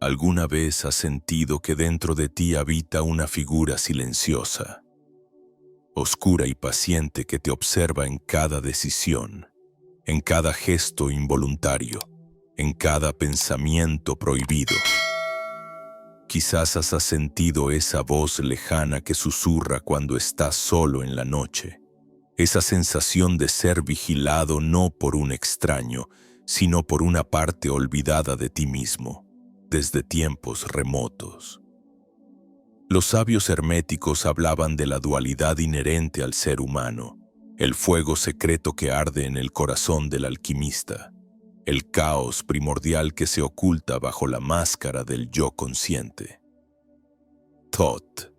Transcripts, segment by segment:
¿Alguna vez has sentido que dentro de ti habita una figura silenciosa, oscura y paciente que te observa en cada decisión, en cada gesto involuntario, en cada pensamiento prohibido? Quizás has sentido esa voz lejana que susurra cuando estás solo en la noche, esa sensación de ser vigilado no por un extraño, sino por una parte olvidada de ti mismo, desde tiempos remotos. Los sabios herméticos hablaban de la dualidad inherente al ser humano, el fuego secreto que arde en el corazón del alquimista, el caos primordial que se oculta bajo la máscara del yo consciente. Thoth,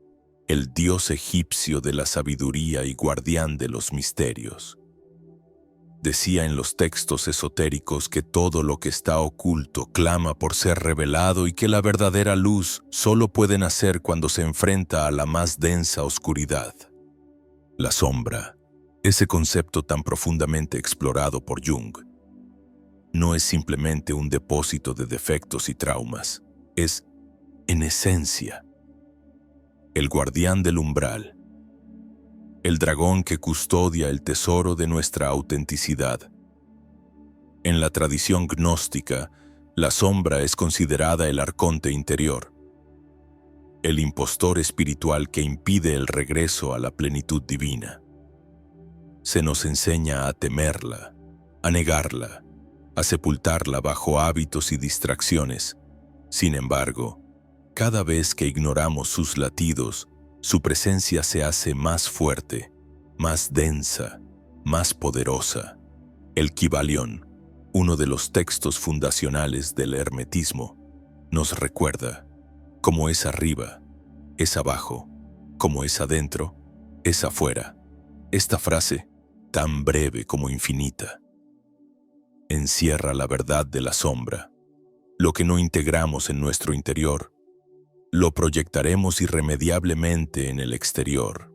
el dios egipcio de la sabiduría y guardián de los misterios, decía en los textos esotéricos que todo lo que está oculto clama por ser revelado y que la verdadera luz solo puede nacer cuando se enfrenta a la más densa oscuridad. La sombra, ese concepto tan profundamente explorado por Jung, no es simplemente un depósito de defectos y traumas, es, en esencia, el guardián del umbral, el dragón que custodia el tesoro de nuestra autenticidad. En la tradición gnóstica, la sombra es considerada el arconte interior, el impostor espiritual que impide el regreso a la plenitud divina. Se nos enseña a temerla, a negarla, a sepultarla bajo hábitos y distracciones. Sin embargo, cada vez que ignoramos sus latidos, su presencia se hace más fuerte, más densa, más poderosa. El Kybalión, uno de los textos fundacionales del hermetismo, nos recuerda: como es arriba, es abajo; como es adentro, es afuera. Esta frase, tan breve como infinita, encierra la verdad de la sombra. Lo que no integramos en nuestro interior, lo proyectaremos irremediablemente en el exterior.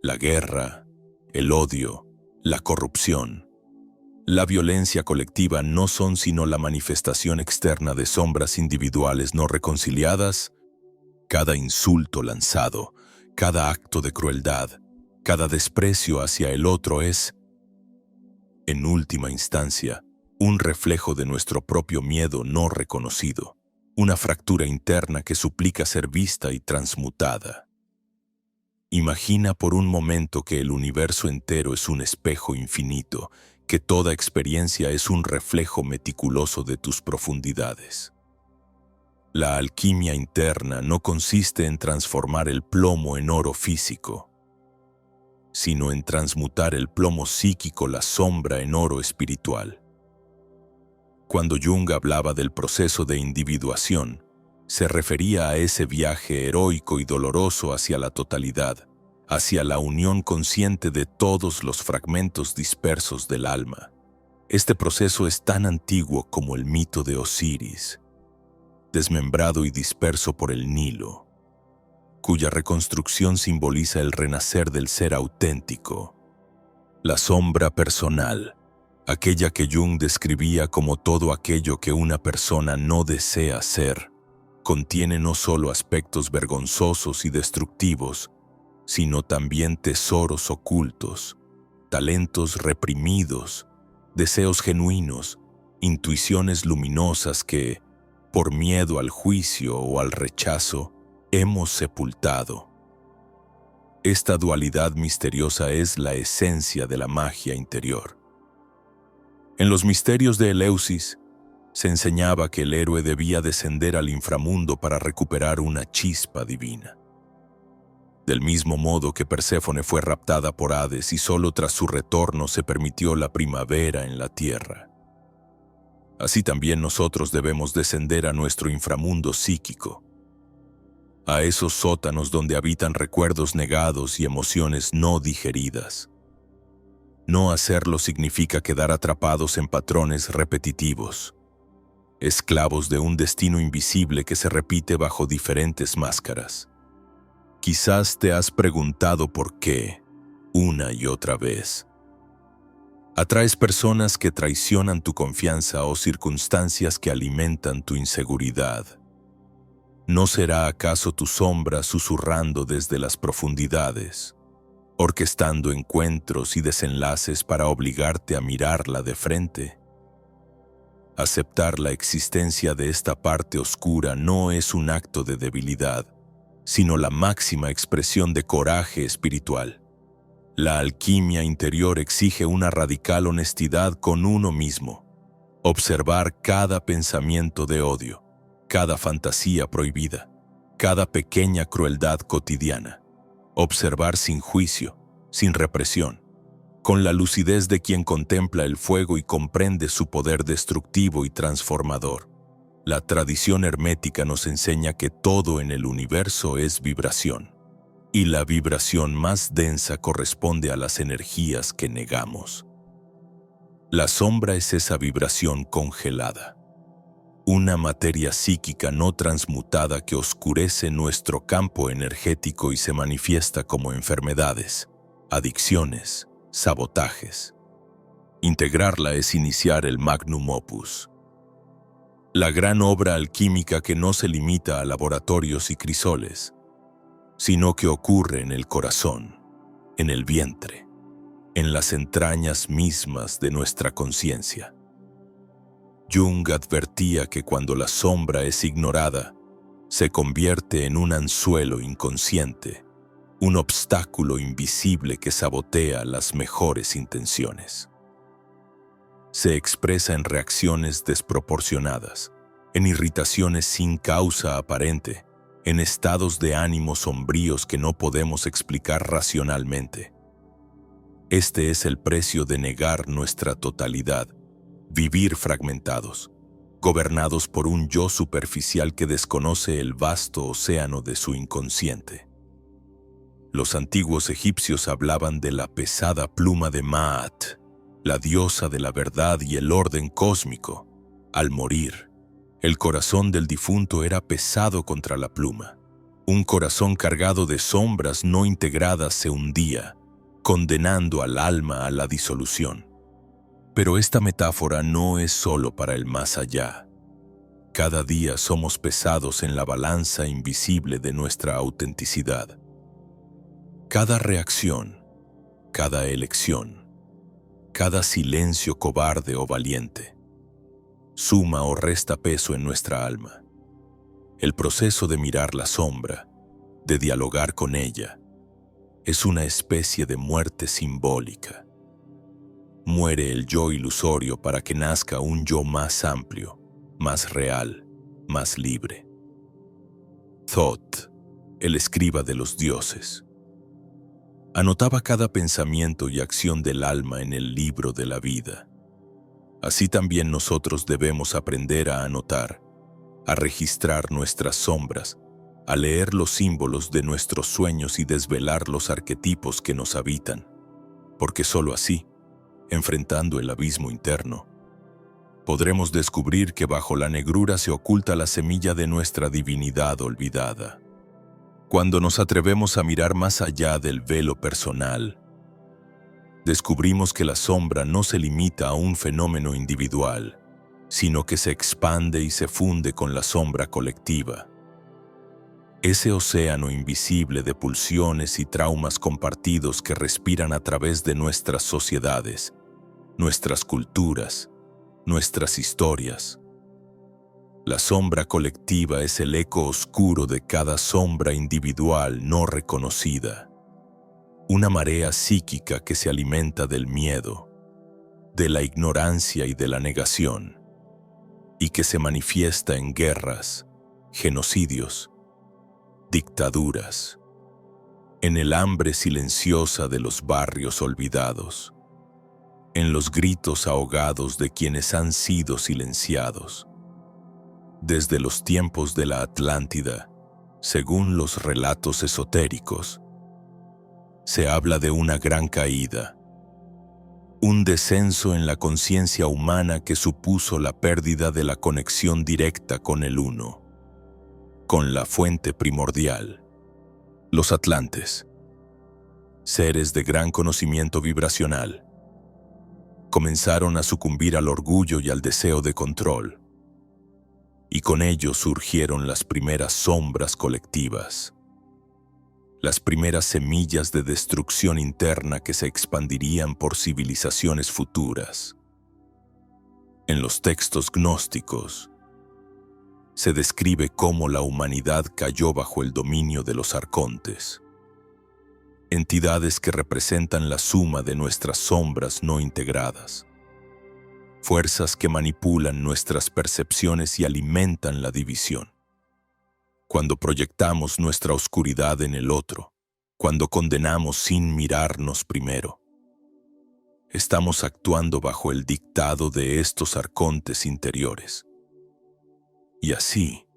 La guerra, el odio, la corrupción, la violencia colectiva no son sino la manifestación externa de sombras individuales no reconciliadas. Cada insulto lanzado, cada acto de crueldad, cada desprecio hacia el otro es, en última instancia, un reflejo de nuestro propio miedo no reconocido, una fractura interna que suplica ser vista y transmutada. Imagina por un momento que el universo entero es un espejo infinito, que toda experiencia es un reflejo meticuloso de tus profundidades. La alquimia interna no consiste en transformar el plomo en oro físico, sino en transmutar el plomo psíquico, la sombra, en oro espiritual. Cuando Jung hablaba del proceso de individuación, se refería a ese viaje heroico y doloroso hacia la totalidad, hacia la unión consciente de todos los fragmentos dispersos del alma. Este proceso es tan antiguo como el mito de Osiris, desmembrado y disperso por el Nilo, cuya reconstrucción simboliza el renacer del ser auténtico. La sombra personal, aquella que Jung describía como todo aquello que una persona no desea ser, contiene no solo aspectos vergonzosos y destructivos, sino también tesoros ocultos, talentos reprimidos, deseos genuinos, intuiciones luminosas que, por miedo al juicio o al rechazo, hemos sepultado. Esta dualidad misteriosa es la esencia de la magia interior. En los misterios de Eleusis, se enseñaba que el héroe debía descender al inframundo para recuperar una chispa divina. Del mismo modo que Perséfone fue raptada por Hades y solo tras su retorno se permitió la primavera en la tierra. Así también nosotros debemos descender a nuestro inframundo psíquico, a esos sótanos donde habitan recuerdos negados y emociones no digeridas. No hacerlo significa quedar atrapados en patrones repetitivos, esclavos de un destino invisible que se repite bajo diferentes máscaras. Quizás te has preguntado por qué, una y otra vez. Atraes personas que traicionan tu confianza o circunstancias que alimentan tu inseguridad. ¿No será acaso tu sombra susurrando desde las profundidades, orquestando encuentros y desenlaces para obligarte a mirarla de frente? Aceptar la existencia de esta parte oscura no es un acto de debilidad, sino la máxima expresión de coraje espiritual. La alquimia interior exige una radical honestidad con uno mismo. Observar cada pensamiento de odio, cada fantasía prohibida, cada pequeña crueldad cotidiana. Observar sin juicio, sin represión, con la lucidez de quien contempla el fuego y comprende su poder destructivo y transformador. La tradición hermética nos enseña que todo en el universo es vibración, y la vibración más densa corresponde a las energías que negamos. La sombra es esa vibración congelada, una materia psíquica no transmutada que oscurece nuestro campo energético y se manifiesta como enfermedades, adicciones, sabotajes. Integrarla es iniciar el magnum opus, la gran obra alquímica que no se limita a laboratorios y crisoles, sino que ocurre en el corazón, en el vientre, en las entrañas mismas de nuestra conciencia. Jung advertía que cuando la sombra es ignorada, se convierte en un anzuelo inconsciente, un obstáculo invisible que sabotea las mejores intenciones. Se expresa en reacciones desproporcionadas, en irritaciones sin causa aparente, en estados de ánimo sombríos que no podemos explicar racionalmente. Este es el precio de negar nuestra totalidad, vivir fragmentados, gobernados por un yo superficial que desconoce el vasto océano de su inconsciente. Los antiguos egipcios hablaban de la pesada pluma de Maat, la diosa de la verdad y el orden cósmico. Al morir, el corazón del difunto era pesado contra la pluma. Un corazón cargado de sombras no integradas se hundía, condenando al alma a la disolución. Pero esta metáfora no es solo para el más allá. Cada día somos pesados en la balanza invisible de nuestra autenticidad. Cada reacción, cada elección, cada silencio cobarde o valiente, suma o resta peso en nuestra alma. El proceso de mirar la sombra, de dialogar con ella, es una especie de muerte simbólica. Muere el yo ilusorio para que nazca un yo más amplio, más real, más libre. Thoth, el escriba de los dioses, anotaba cada pensamiento y acción del alma en el libro de la vida. Así también nosotros debemos aprender a anotar, a registrar nuestras sombras, a leer los símbolos de nuestros sueños y desvelar los arquetipos que nos habitan, porque sólo así, enfrentando el abismo interno, podremos descubrir que bajo la negrura se oculta la semilla de nuestra divinidad olvidada. Cuando nos atrevemos a mirar más allá del velo personal, descubrimos que la sombra no se limita a un fenómeno individual, sino que se expande y se funde con la sombra colectiva. Ese océano invisible de pulsiones y traumas compartidos que respiran a través de nuestras sociedades, nuestras culturas, nuestras historias. La sombra colectiva es el eco oscuro de cada sombra individual no reconocida. Una marea psíquica que se alimenta del miedo, de la ignorancia y de la negación, y que se manifiesta en guerras, genocidios, dictaduras, en el hambre silenciosa de los barrios olvidados, en los gritos ahogados de quienes han sido silenciados. Desde los tiempos de la Atlántida, según los relatos esotéricos, se habla de una gran caída, un descenso en la conciencia humana que supuso la pérdida de la conexión directa con el uno, con la fuente primordial. Los atlantes, seres de gran conocimiento vibracional, comenzaron a sucumbir al orgullo y al deseo de control. Y con ello surgieron las primeras sombras colectivas, las primeras semillas de destrucción interna que se expandirían por civilizaciones futuras. En los textos gnósticos, se describe cómo la humanidad cayó bajo el dominio de los arcontes, entidades que representan la suma de nuestras sombras no integradas, fuerzas que manipulan nuestras percepciones y alimentan la división. Cuando proyectamos nuestra oscuridad en el otro, cuando condenamos sin mirarnos primero, estamos actuando bajo el dictado de estos arcontes interiores. Y así,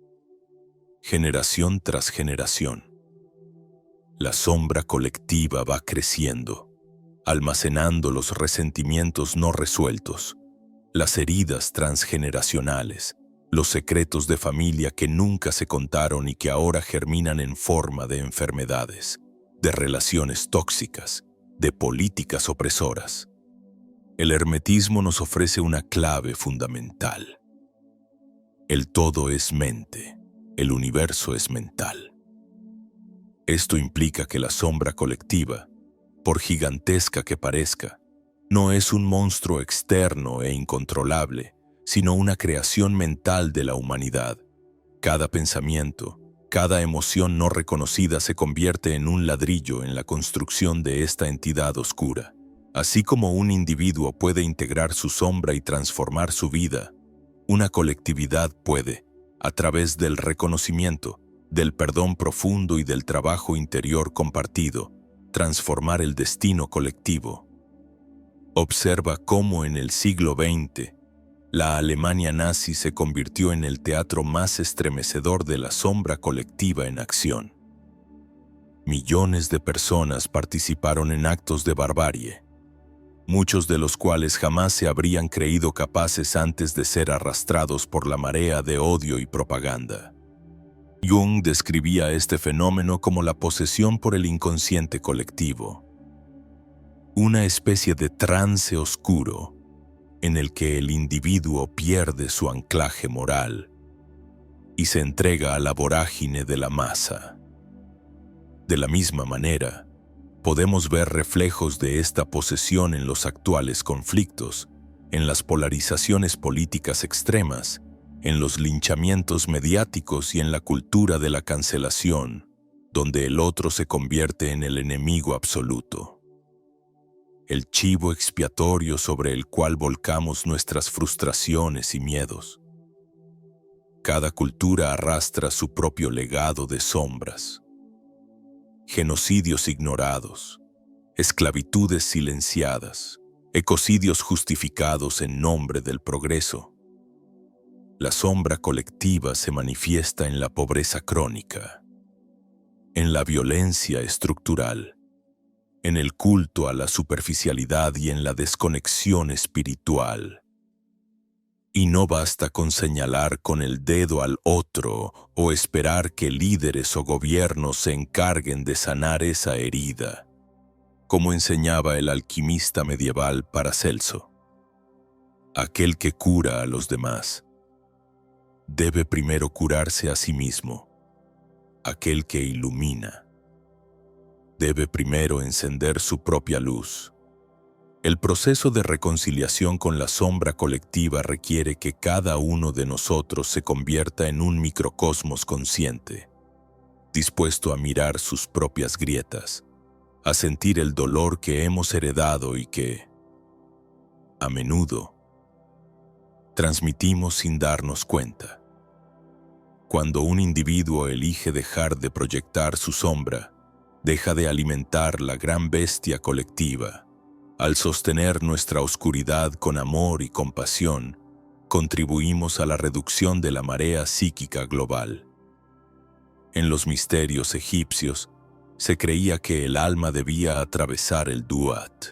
generación tras generación, la sombra colectiva va creciendo, almacenando los resentimientos no resueltos, las heridas transgeneracionales, los secretos de familia que nunca se contaron y que ahora germinan en forma de enfermedades, de relaciones tóxicas, de políticas opresoras. El hermetismo nos ofrece una clave fundamental. El todo es mente, el universo es mental. Esto implica que la sombra colectiva, por gigantesca que parezca, no es un monstruo externo e incontrolable, sino una creación mental de la humanidad. Cada pensamiento, cada emoción no reconocida se convierte en un ladrillo en la construcción de esta entidad oscura. Así como un individuo puede integrar su sombra y transformar su vida, una colectividad puede, a través del reconocimiento, del perdón profundo y del trabajo interior compartido, transformar el destino colectivo. Observa cómo en el siglo XX, la Alemania nazi se convirtió en el teatro más estremecedor de la sombra colectiva en acción. Millones de personas participaron en actos de barbarie, muchos de los cuales jamás se habrían creído capaces antes de ser arrastrados por la marea de odio y propaganda. Jung describía este fenómeno como la posesión por el inconsciente colectivo, una especie de trance oscuro en el que el individuo pierde su anclaje moral y se entrega a la vorágine de la masa. De la misma manera, podemos ver reflejos de esta posesión en los actuales conflictos, en las polarizaciones políticas extremas, en los linchamientos mediáticos y en la cultura de la cancelación, donde el otro se convierte en el enemigo absoluto. El chivo expiatorio sobre el cual volcamos nuestras frustraciones y miedos. Cada cultura arrastra su propio legado de sombras. Genocidios ignorados, esclavitudes silenciadas, ecocidios justificados en nombre del progreso. La sombra colectiva se manifiesta en la pobreza crónica, en la violencia estructural, en el culto a la superficialidad y en la desconexión espiritual. Y no basta con señalar con el dedo al otro o esperar que líderes o gobiernos se encarguen de sanar esa herida, como enseñaba el alquimista medieval Paracelso. Aquel que cura a los demás debe primero curarse a sí mismo. Aquel que ilumina debe primero encender su propia luz. El proceso de reconciliación con la sombra colectiva requiere que cada uno de nosotros se convierta en un microcosmos consciente, dispuesto a mirar sus propias grietas, a sentir el dolor que hemos heredado y que, a menudo, transmitimos sin darnos cuenta. Cuando un individuo elige dejar de proyectar su sombra, deja de alimentar la gran bestia colectiva. Al sostener nuestra oscuridad con amor y compasión, contribuimos a la reducción de la marea psíquica global. En los misterios egipcios, se creía que el alma debía atravesar el Duat,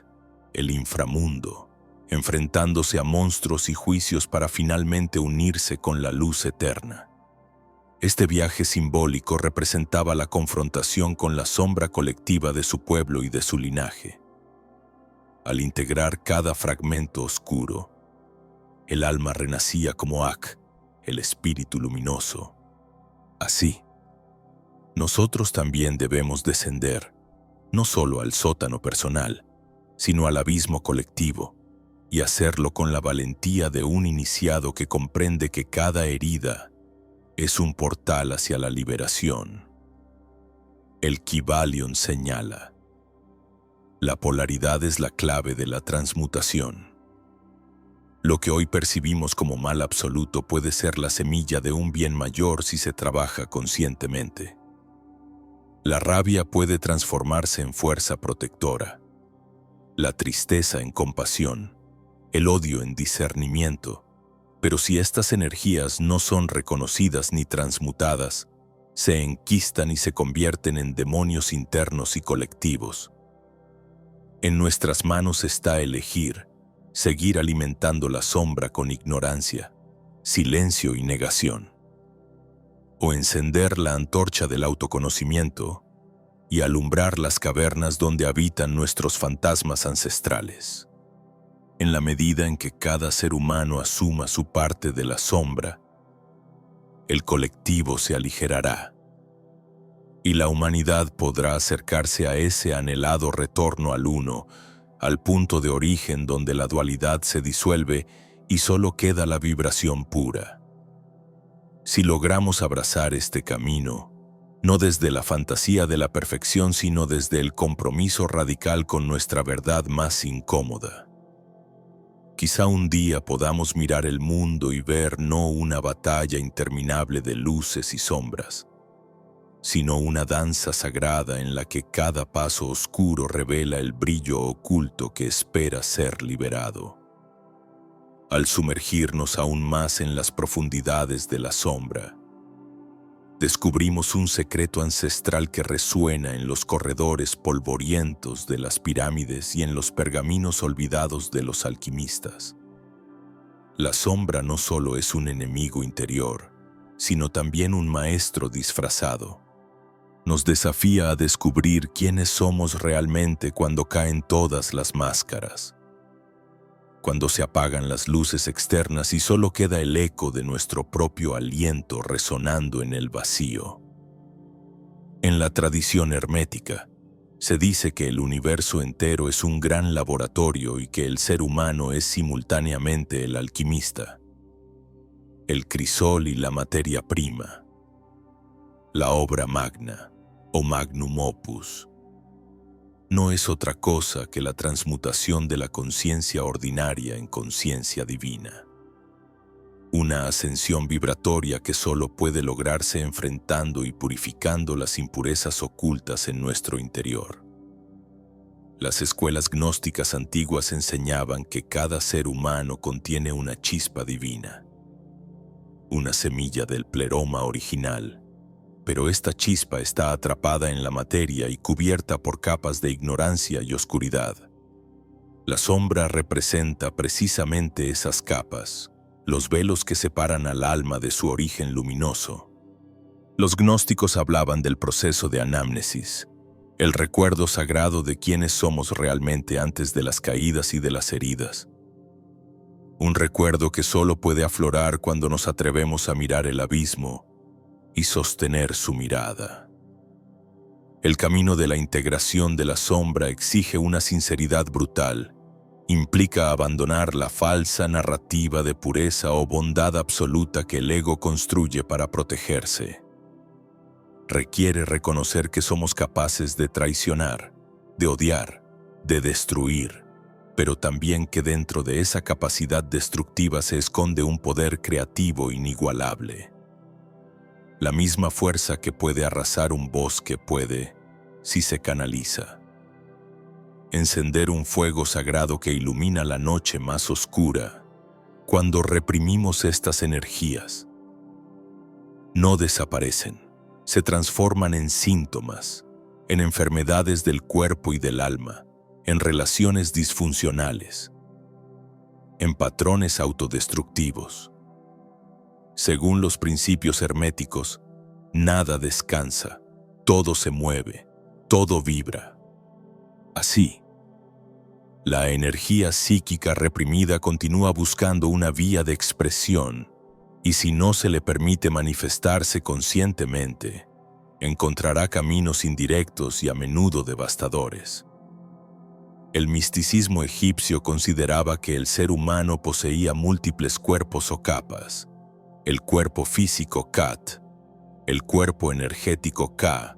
el inframundo, enfrentándose a monstruos y juicios para finalmente unirse con la luz eterna. Este viaje simbólico representaba la confrontación con la sombra colectiva de su pueblo y de su linaje. Al integrar cada fragmento oscuro, el alma renacía como Ak, el espíritu luminoso. Así, nosotros también debemos descender, no solo al sótano personal, sino al abismo colectivo, y hacerlo con la valentía de un iniciado que comprende que cada herida es un portal hacia la liberación. El Kybalion señala: la polaridad es la clave de la transmutación. Lo que hoy percibimos como mal absoluto puede ser la semilla de un bien mayor si se trabaja conscientemente. La rabia puede transformarse en fuerza protectora, la tristeza en compasión, el odio en discernimiento, pero si estas energías no son reconocidas ni transmutadas, se enquistan y se convierten en demonios internos y colectivos. En nuestras manos está elegir, seguir alimentando la sombra con ignorancia, silencio y negación, o encender la antorcha del autoconocimiento y alumbrar las cavernas donde habitan nuestros fantasmas ancestrales. En la medida en que cada ser humano asuma su parte de la sombra, el colectivo se aligerará y la humanidad podrá acercarse a ese anhelado retorno al uno, al punto de origen donde la dualidad se disuelve y solo queda la vibración pura. Si logramos abrazar este camino, no desde la fantasía de la perfección, sino desde el compromiso radical con nuestra verdad más incómoda, quizá un día podamos mirar el mundo y ver no una batalla interminable de luces y sombras, sino una danza sagrada en la que cada paso oscuro revela el brillo oculto que espera ser liberado. Al sumergirnos aún más en las profundidades de la sombra, descubrimos un secreto ancestral que resuena en los corredores polvorientos de las pirámides y en los pergaminos olvidados de los alquimistas. La sombra no solo es un enemigo interior, sino también un maestro disfrazado. Nos desafía a descubrir quiénes somos realmente cuando caen todas las máscaras, cuando se apagan las luces externas y solo queda el eco de nuestro propio aliento resonando en el vacío. En la tradición hermética, se dice que el universo entero es un gran laboratorio y que el ser humano es simultáneamente el alquimista, el crisol y la materia prima, la obra magna o magnum opus. No es otra cosa que la transmutación de la conciencia ordinaria en conciencia divina. Una ascensión vibratoria que solo puede lograrse enfrentando y purificando las impurezas ocultas en nuestro interior. Las escuelas gnósticas antiguas enseñaban que cada ser humano contiene una chispa divina, una semilla del pleroma original, pero esta chispa está atrapada en la materia y cubierta por capas de ignorancia y oscuridad. La sombra representa precisamente esas capas, los velos que separan al alma de su origen luminoso. Los gnósticos hablaban del proceso de anamnesis, el recuerdo sagrado de quiénes somos realmente antes de las caídas y de las heridas. Un recuerdo que solo puede aflorar cuando nos atrevemos a mirar el abismo y sostener su mirada. El camino de la integración de la sombra exige una sinceridad brutal. Implica abandonar la falsa narrativa de pureza o bondad absoluta que el ego construye para protegerse. Requiere reconocer que somos capaces de traicionar, de odiar, de destruir, pero también que dentro de esa capacidad destructiva se esconde un poder creativo inigualable. La misma fuerza que puede arrasar un bosque puede, si se canaliza, encender un fuego sagrado que ilumina la noche más oscura. Cuando reprimimos estas energías, no desaparecen, se transforman en síntomas, en enfermedades del cuerpo y del alma, en relaciones disfuncionales, en patrones autodestructivos. Según los principios herméticos, nada descansa, todo se mueve, todo vibra. Así, La energía psíquica reprimida continúa buscando una vía de expresión, y si no se le permite manifestarse conscientemente, encontrará caminos indirectos y a menudo devastadores. El misticismo egipcio consideraba que el ser humano poseía múltiples cuerpos o capas: el cuerpo físico Kat, el cuerpo energético Ka,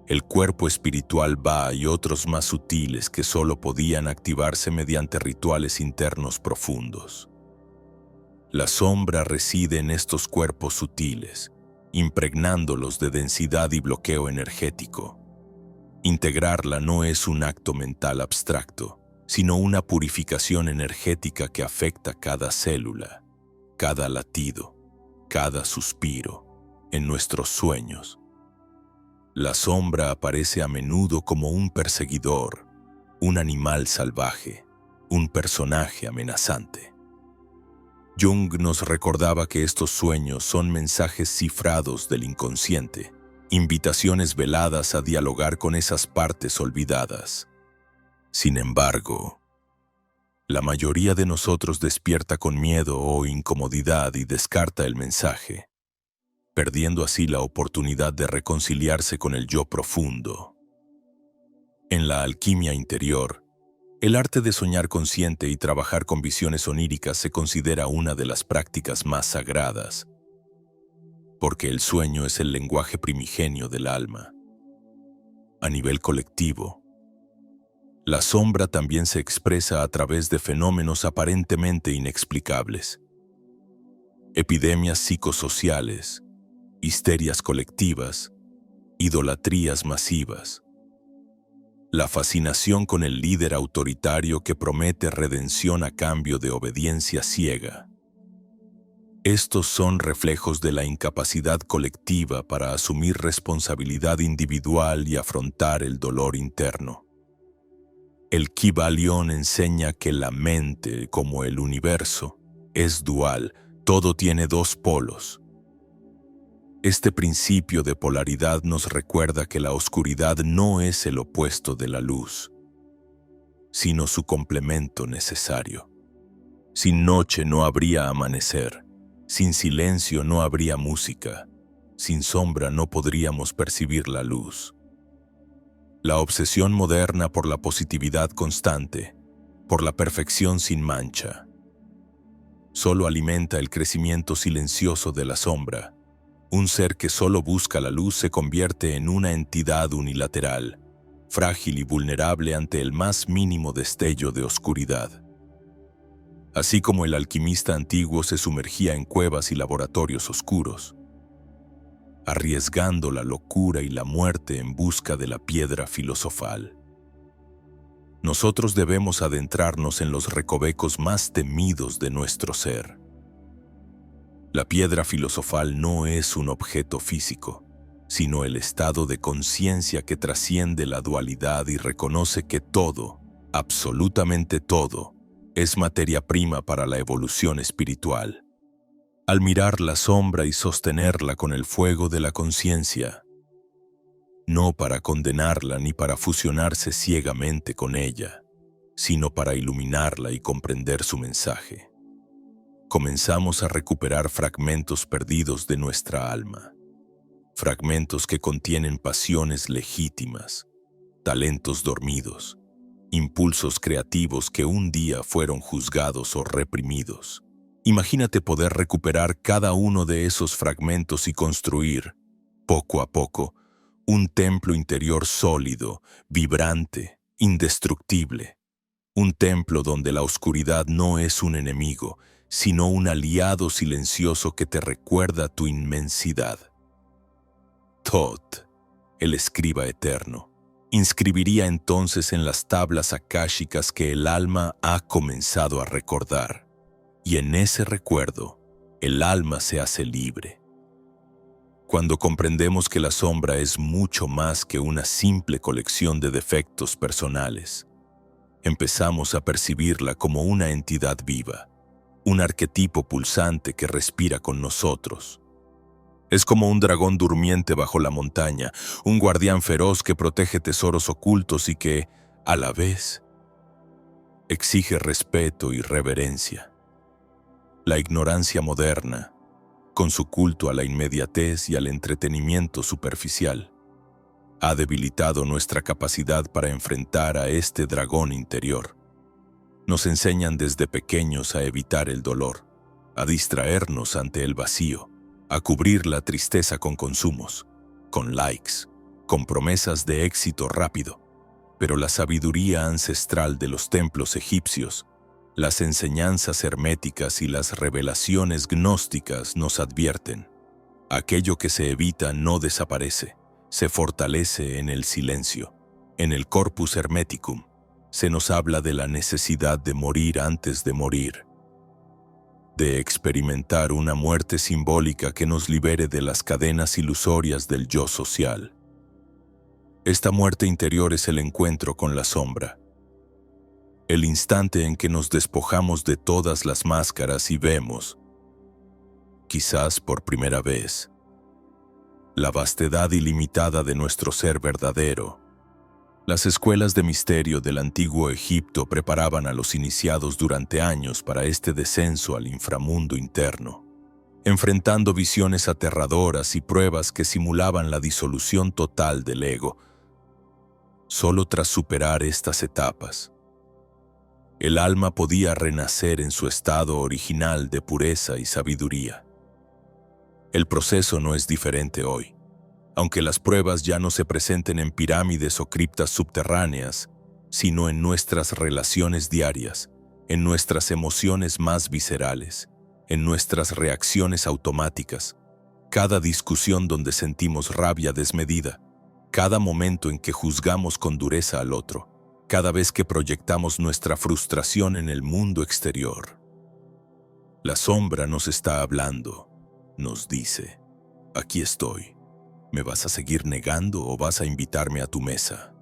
el cuerpo espiritual Ba y otros más sutiles que solo podían activarse mediante rituales internos profundos. La sombra reside en estos cuerpos sutiles, impregnándolos de densidad y bloqueo energético. Integrarla no es un acto mental abstracto, sino una purificación energética que afecta cada célula, cada latido, cada suspiro, en nuestros sueños. La sombra aparece a menudo como un perseguidor, un animal salvaje, un personaje amenazante. Jung nos recordaba que estos sueños son mensajes cifrados del inconsciente, invitaciones veladas a dialogar con esas partes olvidadas. Sin embargo, la mayoría de nosotros despierta con miedo o incomodidad y descarta el mensaje, perdiendo así la oportunidad de reconciliarse con el yo profundo. En la alquimia interior, el arte de soñar consciente y trabajar con visiones oníricas se considera una de las prácticas más sagradas, porque el sueño es el lenguaje primigenio del alma. A nivel colectivo, la sombra también se expresa a través de fenómenos aparentemente inexplicables: epidemias psicosociales, histerias colectivas, idolatrías masivas. La fascinación con el líder autoritario que promete redención a cambio de obediencia ciega. Estos son reflejos de la incapacidad colectiva para asumir responsabilidad individual y afrontar el dolor interno. El Kybalión enseña que la mente, como el universo, es dual, todo tiene dos polos. Este principio de polaridad nos recuerda que la oscuridad no es el opuesto de la luz, sino su complemento necesario. Sin noche no habría amanecer, sin silencio no habría música, sin sombra no podríamos percibir la luz. La obsesión moderna por la positividad constante, por la perfección sin mancha, solo alimenta el crecimiento silencioso de la sombra. Un ser que solo busca la luz se convierte en una entidad unilateral, frágil y vulnerable ante el más mínimo destello de oscuridad. Así como el alquimista antiguo se sumergía en cuevas y laboratorios oscuros, arriesgando la locura y la muerte en busca de la piedra filosofal. Nosotros debemos adentrarnos en los recovecos más temidos de nuestro ser. La piedra filosofal no es un objeto físico, sino el estado de conciencia que trasciende la dualidad y reconoce que todo, absolutamente todo, es materia prima para la evolución espiritual. Al mirar la sombra y sostenerla con el fuego de la conciencia, no para condenarla ni para fusionarse ciegamente con ella, sino para iluminarla y comprender su mensaje, comenzamos a recuperar fragmentos perdidos de nuestra alma, fragmentos que contienen pasiones legítimas, talentos dormidos, impulsos creativos que un día fueron juzgados o reprimidos. Imagínate poder recuperar cada uno de esos fragmentos y construir, poco a poco, un templo interior sólido, vibrante, indestructible. Un templo donde la oscuridad no es un enemigo, sino un aliado silencioso que te recuerda tu inmensidad. Thoth, el escriba eterno, inscribiría entonces en las tablas akáshicas que el alma ha comenzado a recordar, y en ese recuerdo, el alma se hace libre. Cuando comprendemos que la sombra es mucho más que una simple colección de defectos personales, empezamos a percibirla como una entidad viva, un arquetipo pulsante que respira con nosotros. Es como un dragón durmiente bajo la montaña, un guardián feroz que protege tesoros ocultos y que, a la vez, exige respeto y reverencia. La ignorancia moderna, con su culto a la inmediatez y al entretenimiento superficial, ha debilitado nuestra capacidad para enfrentar a este dragón interior. Nos enseñan desde pequeños a evitar el dolor, a distraernos ante el vacío, a cubrir la tristeza con consumos, con likes, con promesas de éxito rápido. Pero la sabiduría ancestral de los templos egipcios, las enseñanzas herméticas y las revelaciones gnósticas nos advierten: aquello que se evita no desaparece, se fortalece en el silencio. En el Corpus Hermeticum se nos habla de la necesidad de morir antes de morir, de experimentar una muerte simbólica que nos libere de las cadenas ilusorias del yo social. Esta muerte interior es el encuentro con la sombra, el instante en que nos despojamos de todas las máscaras y vemos, quizás por primera vez, la vastedad ilimitada de nuestro ser verdadero. Las escuelas de misterio del antiguo Egipto preparaban a los iniciados durante años para este descenso al inframundo interno, enfrentando visiones aterradoras y pruebas que simulaban la disolución total del ego. Solo tras superar estas etapas, el alma podía renacer en su estado original de pureza y sabiduría. El proceso no es diferente hoy. Aunque las pruebas ya no se presenten en pirámides o criptas subterráneas, sino en nuestras relaciones diarias, en nuestras emociones más viscerales, en nuestras reacciones automáticas, cada discusión donde sentimos rabia desmedida, cada momento en que juzgamos con dureza al otro, cada vez que proyectamos nuestra frustración en el mundo exterior. La sombra nos está hablando, nos dice: aquí estoy. ¿Me vas a seguir negando o vas a invitarme a tu mesa?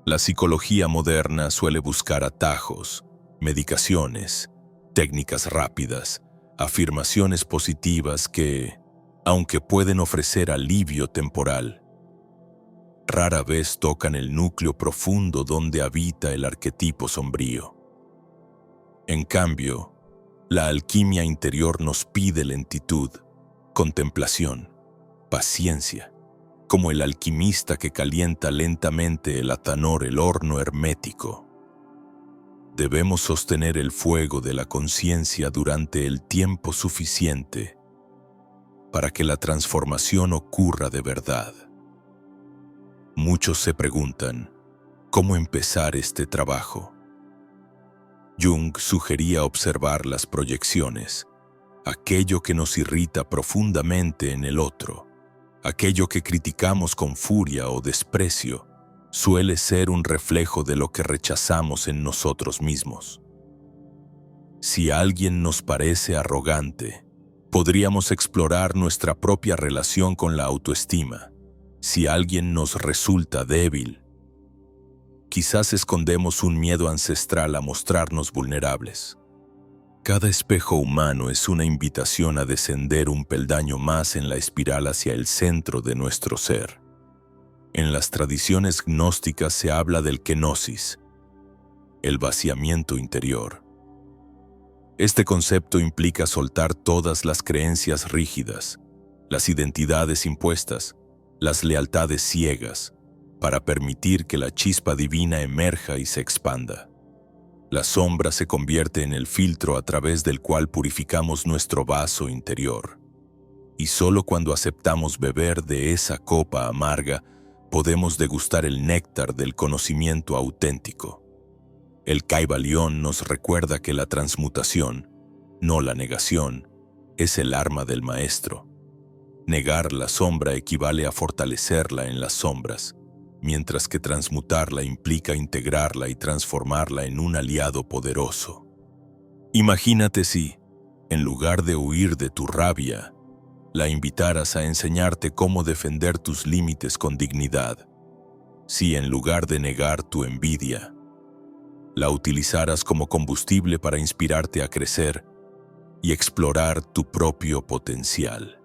La psicología moderna suele buscar atajos, medicaciones, técnicas rápidas, afirmaciones positivas que, aunque pueden ofrecer alivio temporal, rara vez tocan el núcleo profundo donde habita el arquetipo sombrío. En cambio, la alquimia interior nos pide lentitud, contemplación, paciencia, como el alquimista que calienta lentamente el atanor, el horno hermético. Debemos sostener el fuego de la conciencia durante el tiempo suficiente para que la transformación ocurra de verdad. Muchos se preguntan, ¿cómo empezar este trabajo? Jung sugería observar las proyecciones, aquello que nos irrita profundamente en el otro. Aquello que criticamos con furia o desprecio suele ser un reflejo de lo que rechazamos en nosotros mismos. Si alguien nos parece arrogante, podríamos explorar nuestra propia relación con la autoestima. Si alguien nos resulta débil, quizás escondemos un miedo ancestral a mostrarnos vulnerables. Cada espejo humano es una invitación a descender un peldaño más en la espiral hacia el centro de nuestro ser. En las tradiciones gnósticas se habla del kenosis, el vaciamiento interior. Este concepto implica soltar todas las creencias rígidas, las identidades impuestas, las lealtades ciegas, para permitir que la chispa divina emerja y se expanda. La sombra se convierte en el filtro a través del cual purificamos nuestro vaso interior. Y solo cuando aceptamos beber de esa copa amarga, podemos degustar el néctar del conocimiento auténtico. El Kybalión nos recuerda que la transmutación, no la negación, es el arma del maestro. Negar la sombra equivale a fortalecerla en las sombras, mientras que transmutarla implica integrarla y transformarla en un aliado poderoso. Imagínate si, en lugar de huir de tu rabia, la invitaras a enseñarte cómo defender tus límites con dignidad. Si en lugar de negar tu envidia, la utilizaras como combustible para inspirarte a crecer y explorar tu propio potencial.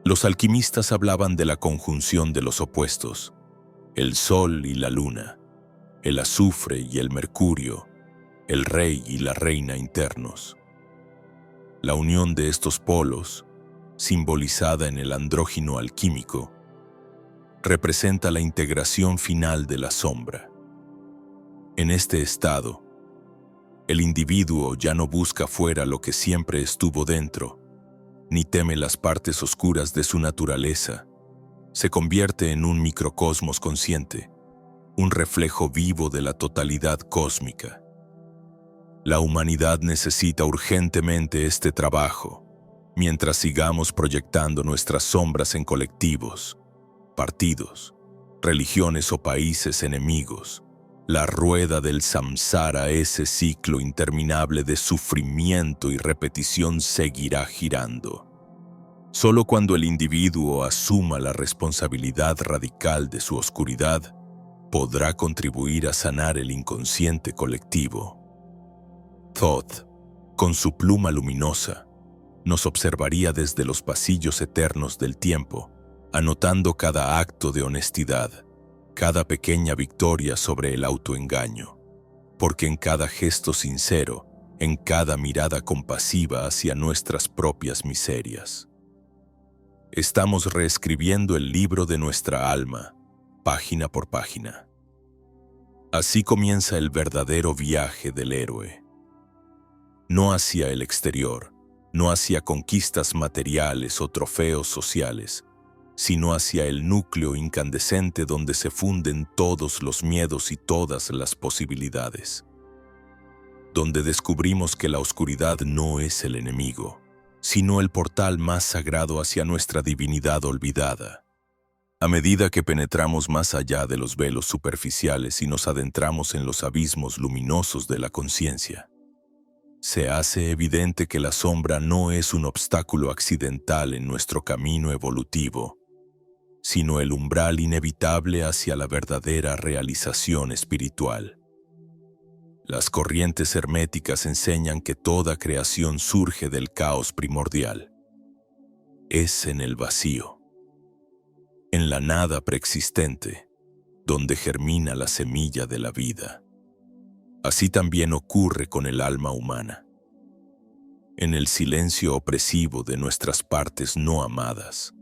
Los alquimistas hablaban de la conjunción de los opuestos, el sol y la luna, el azufre y el mercurio, el rey y la reina internos. La unión de estos polos, simbolizada en el andrógino alquímico, representa la integración final de la sombra. En este estado, el individuo ya no busca fuera lo que siempre estuvo dentro, ni teme las partes oscuras de su naturaleza. Se convierte en un microcosmos consciente, un reflejo vivo de la totalidad cósmica. La humanidad necesita urgentemente este trabajo, mientras sigamos proyectando nuestras sombras en colectivos, partidos, religiones o países enemigos. La rueda del samsara, ese ciclo interminable de sufrimiento y repetición, seguirá girando. Solo cuando el individuo asuma la responsabilidad radical de su oscuridad, podrá contribuir a sanar el inconsciente colectivo. Thoth, con su pluma luminosa, nos observaría desde los pasillos eternos del tiempo, anotando cada acto de honestidad, cada pequeña victoria sobre el autoengaño, porque en cada gesto sincero, en cada mirada compasiva hacia nuestras propias miserias, estamos reescribiendo el libro de nuestra alma, página por página. Así comienza el verdadero viaje del héroe. No hacia el exterior, no hacia conquistas materiales o trofeos sociales, sino hacia el núcleo incandescente donde se funden todos los miedos y todas las posibilidades. Donde descubrimos que la oscuridad no es el enemigo, sino el portal más sagrado hacia nuestra divinidad olvidada. A medida que penetramos más allá de los velos superficiales y nos adentramos en los abismos luminosos de la conciencia, se hace evidente que la sombra no es un obstáculo accidental en nuestro camino evolutivo, sino el umbral inevitable hacia la verdadera realización espiritual. Las corrientes herméticas enseñan que toda creación surge del caos primordial. Es en el vacío, en la nada preexistente, donde germina la semilla de la vida. Así también ocurre con el alma humana. En el silencio opresivo de nuestras partes no amadas,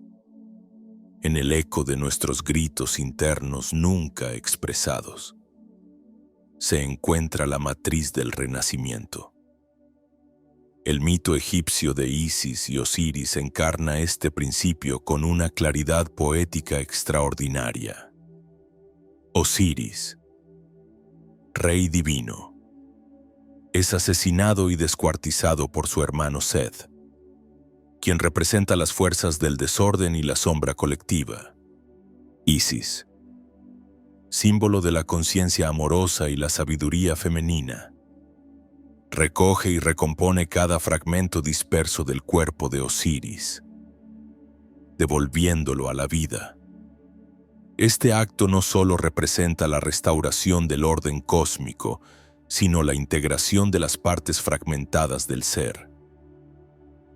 en el eco de nuestros gritos internos nunca expresados, se encuentra la matriz del renacimiento. El mito egipcio de Isis y Osiris encarna este principio con una claridad poética extraordinaria. Osiris, rey divino, es asesinado y descuartizado por su hermano Seth, quien representa las fuerzas del desorden y la sombra colectiva. Isis, símbolo de la conciencia amorosa y la sabiduría femenina, recoge y recompone cada fragmento disperso del cuerpo de Osiris, devolviéndolo a la vida. Este acto no solo representa la restauración del orden cósmico, sino la integración de las partes fragmentadas del ser.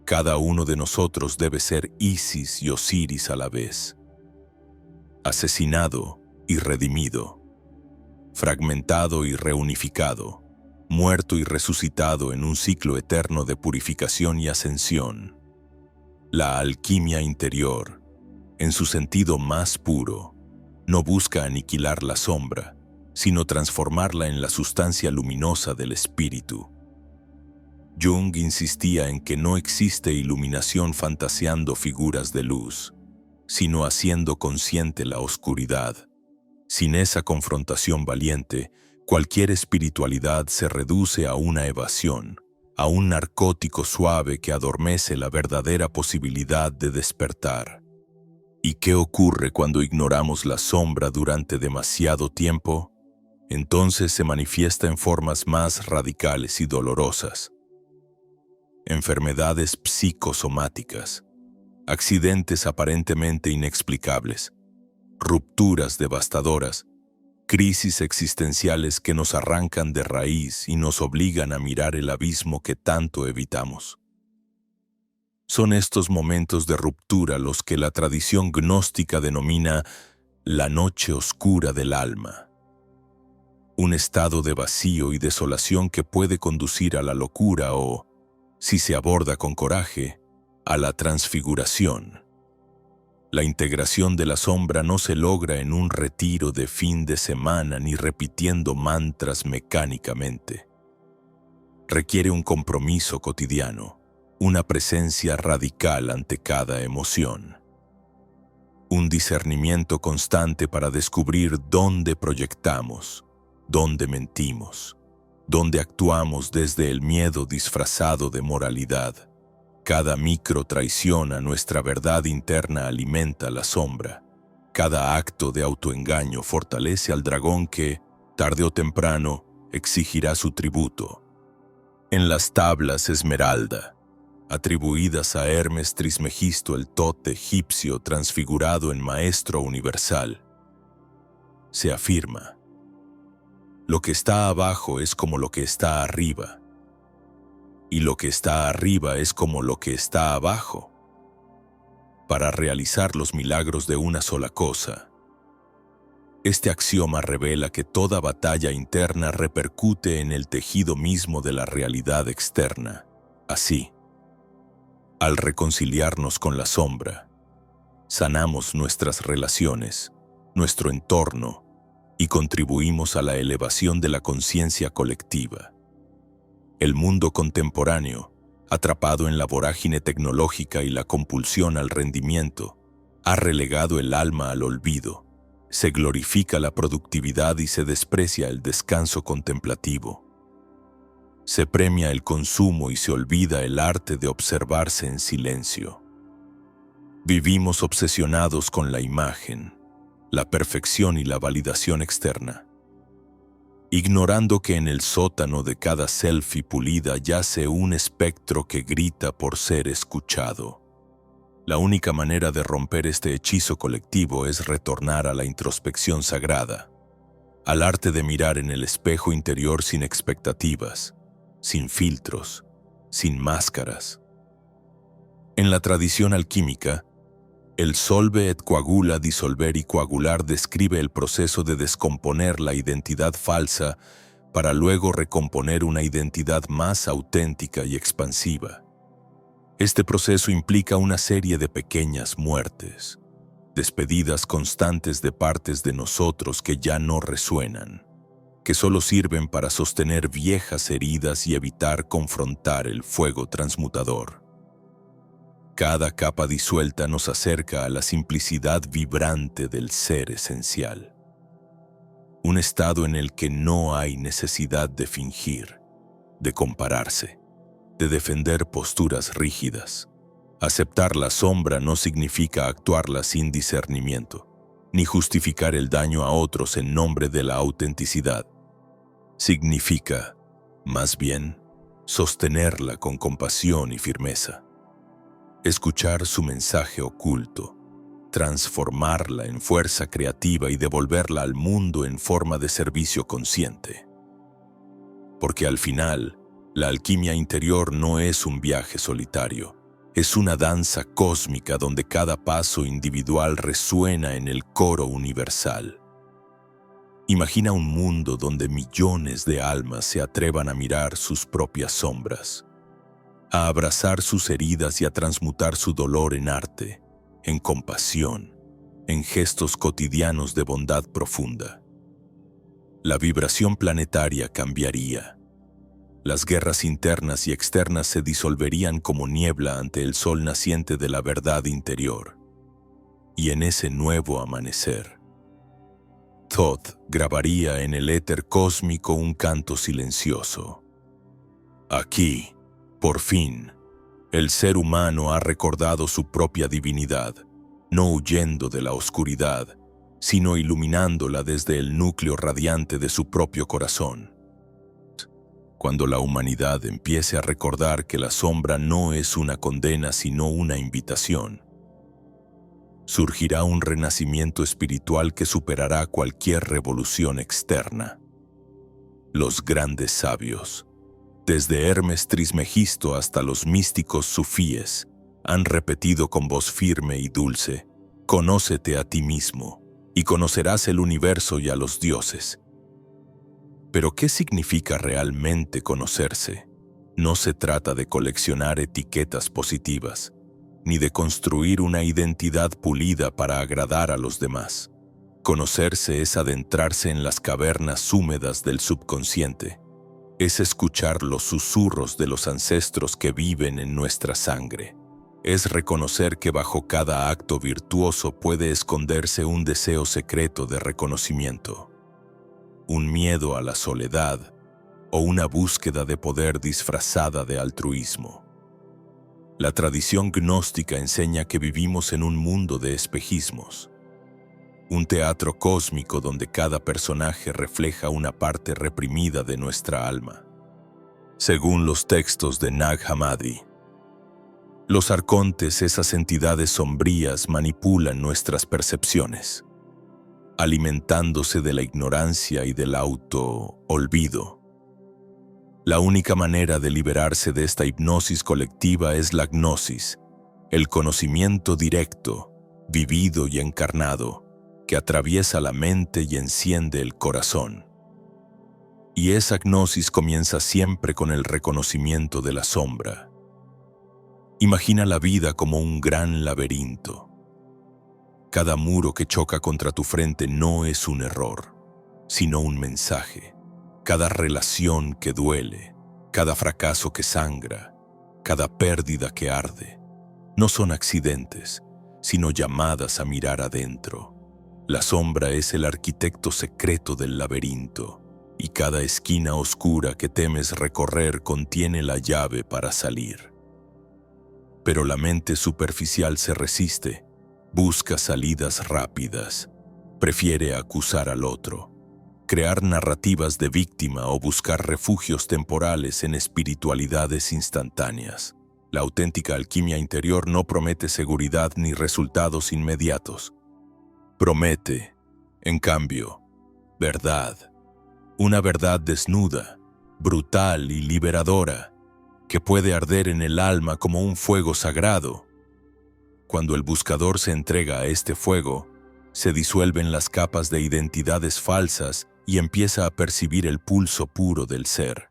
Cada uno de nosotros debe ser Isis y Osiris a la vez, asesinado y redimido, fragmentado y reunificado, muerto y resucitado en un ciclo eterno de purificación y ascensión. La alquimia interior, en su sentido más puro, no busca aniquilar la sombra, sino transformarla en la sustancia luminosa del espíritu. Jung insistía en que no existe iluminación fantaseando figuras de luz, sino haciendo consciente la oscuridad. Sin esa confrontación valiente, cualquier espiritualidad se reduce a una evasión, a un narcótico suave que adormece la verdadera posibilidad de despertar. ¿Y qué ocurre cuando ignoramos la sombra durante demasiado tiempo? Entonces se manifiesta en formas más radicales y dolorosas. Enfermedades psicosomáticas, accidentes aparentemente inexplicables, rupturas devastadoras, crisis existenciales que nos arrancan de raíz y nos obligan a mirar el abismo que tanto evitamos. Son estos momentos de ruptura los que la tradición gnóstica denomina la noche oscura del alma. un estado de vacío y desolación que puede conducir a la locura o, si se aborda con coraje, a la transfiguración. La integración de la sombra no se logra en un retiro de fin de semana ni repitiendo mantras mecánicamente. Requiere un compromiso cotidiano, una presencia radical ante cada emoción. Un discernimiento constante para descubrir dónde proyectamos, dónde mentimos, dónde actuamos desde el miedo disfrazado de moralidad. Cada micro traición a nuestra verdad interna alimenta la sombra. Cada acto de autoengaño fortalece al dragón que, tarde o temprano, exigirá su tributo. En las tablas esmeralda, atribuidas a Hermes Trismegisto, el Tot egipcio transfigurado en maestro universal, se afirma: lo que está abajo es como lo que está arriba, y lo que está arriba es como lo que está abajo. Para realizar los milagros de una sola cosa, este axioma revela que toda batalla interna repercute en el tejido mismo de la realidad externa. Así, al reconciliarnos con la sombra, sanamos nuestras relaciones, nuestro entorno, y contribuimos a la elevación de la conciencia colectiva. El mundo contemporáneo, atrapado en la vorágine tecnológica y la compulsión al rendimiento, ha relegado el alma al olvido. Se glorifica la productividad y se desprecia el descanso contemplativo. Se premia el consumo y se olvida el arte de observarse en silencio. Vivimos obsesionados con la imagen, la perfección y la validación externa, ignorando que en el sótano de cada selfie pulida yace un espectro que grita por ser escuchado. La única manera de romper este hechizo colectivo es retornar a la introspección sagrada, al arte de mirar en el espejo interior sin expectativas, sin filtros, sin máscaras. En la tradición alquímica, el solve et coagula, disolver y coagular, describe el proceso de descomponer la identidad falsa para luego recomponer una identidad más auténtica y expansiva. Este proceso implica una serie de pequeñas muertes, despedidas constantes de partes de nosotros que ya no resuenan, que solo sirven para sostener viejas heridas y evitar confrontar el fuego transmutador. Cada capa disuelta nos acerca a la simplicidad vibrante del ser esencial. Un estado en el que no hay necesidad de fingir, de compararse, de defender posturas rígidas. Aceptar la sombra no significa actuarla sin discernimiento, ni justificar el daño a otros en nombre de la autenticidad. Significa, más bien, sostenerla con compasión y firmeza. Escuchar su mensaje oculto, transformarla en fuerza creativa y devolverla al mundo en forma de servicio consciente. Porque al final, la alquimia interior no es un viaje solitario, es una danza cósmica donde cada paso individual resuena en el coro universal. Imagina un mundo donde millones de almas se atrevan a mirar sus propias sombras, a abrazar sus heridas y a transmutar su dolor en arte, en compasión, en gestos cotidianos de bondad profunda. La vibración planetaria cambiaría. Las guerras internas y externas se disolverían como niebla ante el sol naciente de la verdad interior. Y en ese nuevo amanecer, Thoth grabaría en el éter cósmico un canto silencioso. Aquí, por fin, el ser humano ha recordado su propia divinidad, no huyendo de la oscuridad, sino iluminándola desde el núcleo radiante de su propio corazón. Cuando la humanidad empiece a recordar que la sombra no es una condena sino una invitación, surgirá un renacimiento espiritual que superará cualquier revolución externa. Los grandes sabios, desde Hermes Trismegisto hasta los místicos sufíes, han repetido con voz firme y dulce: «Conócete a ti mismo, y conocerás el universo y a los dioses». Pero ¿qué significa realmente conocerse? No se trata de coleccionar etiquetas positivas, ni de construir una identidad pulida para agradar a los demás. Conocerse es adentrarse en las cavernas húmedas del subconsciente. Es escuchar los susurros de los ancestros que viven en nuestra sangre. Es reconocer que bajo cada acto virtuoso puede esconderse un deseo secreto de reconocimiento, un miedo a la soledad o una búsqueda de poder disfrazada de altruismo. La tradición gnóstica enseña que vivimos en un mundo de espejismos, un teatro cósmico donde cada personaje refleja una parte reprimida de nuestra alma. Según los textos de Nag Hammadi, los arcontes, esas entidades sombrías, manipulan nuestras percepciones, alimentándose de la ignorancia y del auto-olvido. La única manera de liberarse de esta hipnosis colectiva es la gnosis, el conocimiento directo, vivido y encarnado, que atraviesa la mente y enciende el corazón. Y esa gnosis comienza siempre con el reconocimiento de la sombra. Imagina la vida como un gran laberinto. Cada muro que choca contra tu frente no es un error, sino un mensaje. Cada relación que duele, cada fracaso que sangra, cada pérdida que arde, no son accidentes, sino llamadas a mirar adentro. La sombra es el arquitecto secreto del laberinto, y cada esquina oscura que temes recorrer contiene la llave para salir. Pero la mente superficial se resiste, busca salidas rápidas, prefiere acusar al otro, crear narrativas de víctima o buscar refugios temporales en espiritualidades instantáneas. La auténtica alquimia interior no promete seguridad ni resultados inmediatos. Promete, en cambio, verdad. Una verdad desnuda, brutal y liberadora, que puede arder en el alma como un fuego sagrado. Cuando el buscador se entrega a este fuego, se disuelven las capas de identidades falsas y empieza a percibir el pulso puro del ser.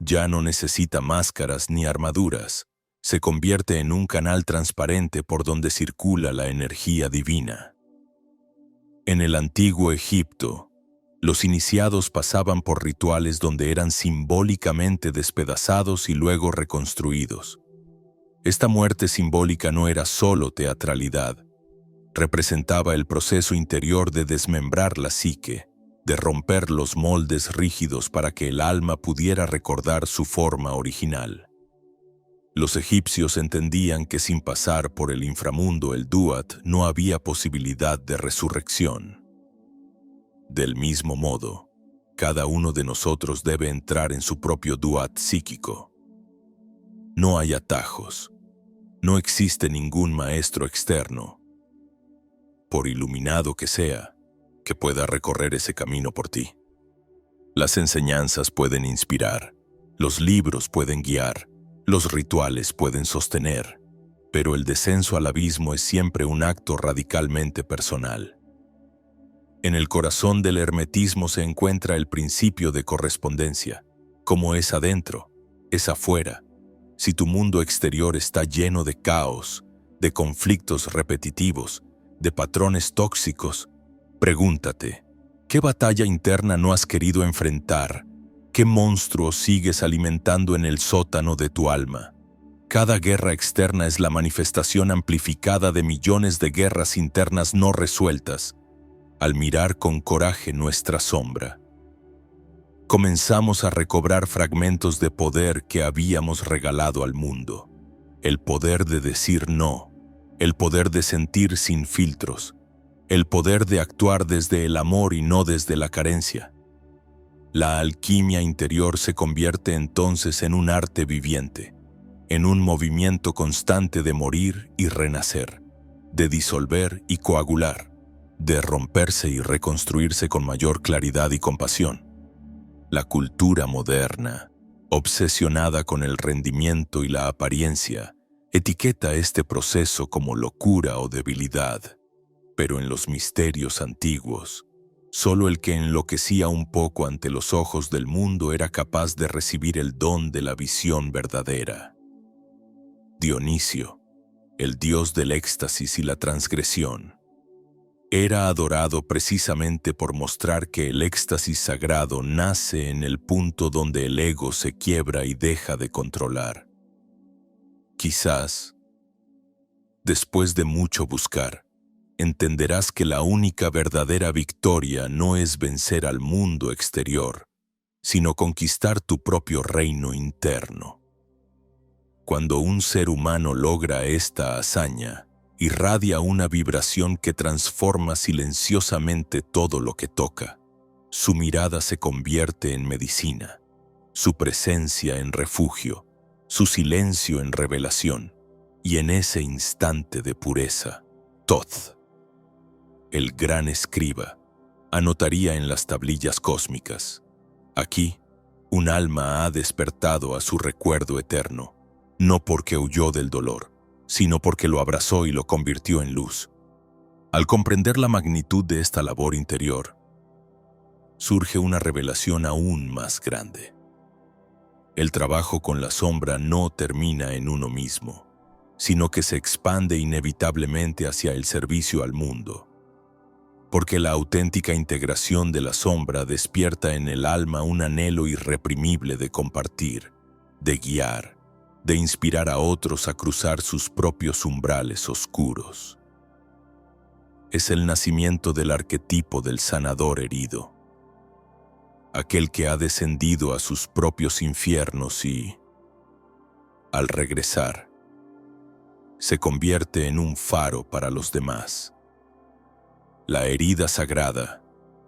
Ya no necesita máscaras ni armaduras, se convierte en un canal transparente por donde circula la energía divina. En el antiguo Egipto, los iniciados pasaban por rituales donde eran simbólicamente despedazados y luego reconstruidos. Esta muerte simbólica no era solo teatralidad, representaba el proceso interior de desmembrar la psique, de romper los moldes rígidos para que el alma pudiera recordar su forma original. Los egipcios entendían que sin pasar por el inframundo, el duat, no había posibilidad de resurrección. Del mismo modo, cada uno de nosotros debe entrar en su propio duat psíquico. No hay atajos, no existe ningún maestro externo, por iluminado que sea, que pueda recorrer ese camino por ti. Las enseñanzas pueden inspirar, los libros pueden guiar, los rituales pueden sostener, pero el descenso al abismo es siempre un acto radicalmente personal. En el corazón del hermetismo se encuentra el principio de correspondencia. Como es adentro, es afuera. Si tu mundo exterior está lleno de caos, de conflictos repetitivos, de patrones tóxicos, pregúntate, ¿qué batalla interna no has querido enfrentar? ¿Qué monstruo sigues alimentando en el sótano de tu alma? Cada guerra externa es la manifestación amplificada de millones de guerras internas no resueltas. Al mirar con coraje nuestra sombra, comenzamos a recobrar fragmentos de poder que habíamos regalado al mundo. El poder de decir no, el poder de sentir sin filtros, el poder de actuar desde el amor y no desde la carencia. La alquimia interior se convierte entonces en un arte viviente, en un movimiento constante de morir y renacer, de disolver y coagular, de romperse y reconstruirse con mayor claridad y compasión. La cultura moderna, obsesionada con el rendimiento y la apariencia, etiqueta este proceso como locura o debilidad, pero en los misterios antiguos, Solo el que enloquecía un poco ante los ojos del mundo era capaz de recibir el don de la visión verdadera. Dionisio, el dios del éxtasis y la transgresión, era adorado precisamente por mostrar que el éxtasis sagrado nace en el punto donde el ego se quiebra y deja de controlar. Quizás, después de mucho buscar, entenderás que la única verdadera victoria no es vencer al mundo exterior, sino conquistar tu propio reino interno. Cuando un ser humano logra esta hazaña, irradia una vibración que transforma silenciosamente todo lo que toca. Su mirada se convierte en medicina, su presencia en refugio, su silencio en revelación, y en ese instante de pureza, Thoth, el gran escriba, anotaría en las tablillas cósmicas: aquí, un alma ha despertado a su recuerdo eterno, no porque huyó del dolor, sino porque lo abrazó y lo convirtió en luz. Al comprender la magnitud de esta labor interior, surge una revelación aún más grande. El trabajo con la sombra no termina en uno mismo, sino que se expande inevitablemente hacia el servicio al mundo, porque la auténtica integración de la sombra despierta en el alma un anhelo irreprimible de compartir, de guiar, de inspirar a otros a cruzar sus propios umbrales oscuros. Es el nacimiento del arquetipo del sanador herido, aquel que ha descendido a sus propios infiernos y, al regresar, se convierte en un faro para los demás. La herida sagrada,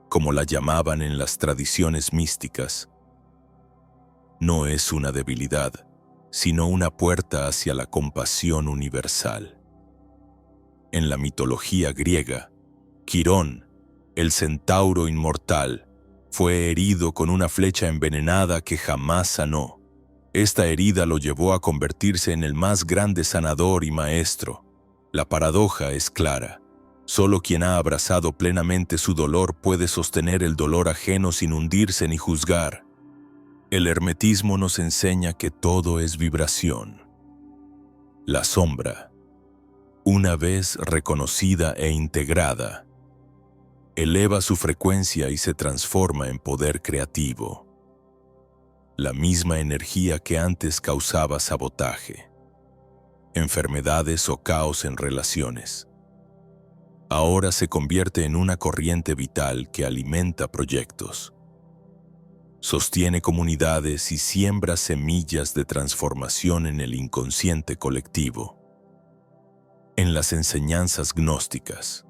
como la llamaban en las tradiciones místicas, no es una debilidad, sino una puerta hacia la compasión universal. En la mitología griega, Quirón, el centauro inmortal, fue herido con una flecha envenenada que jamás sanó. Esta herida lo llevó a convertirse en el más grande sanador y maestro. La paradoja es clara. Solo quien ha abrazado plenamente su dolor puede sostener el dolor ajeno sin hundirse ni juzgar. El hermetismo nos enseña que todo es vibración. La sombra, una vez reconocida e integrada, eleva su frecuencia y se transforma en poder creativo. La misma energía que antes causaba sabotaje, enfermedades o caos en relaciones, ahora se convierte en una corriente vital que alimenta proyectos, sostiene comunidades y siembra semillas de transformación en el inconsciente colectivo. En las enseñanzas gnósticas,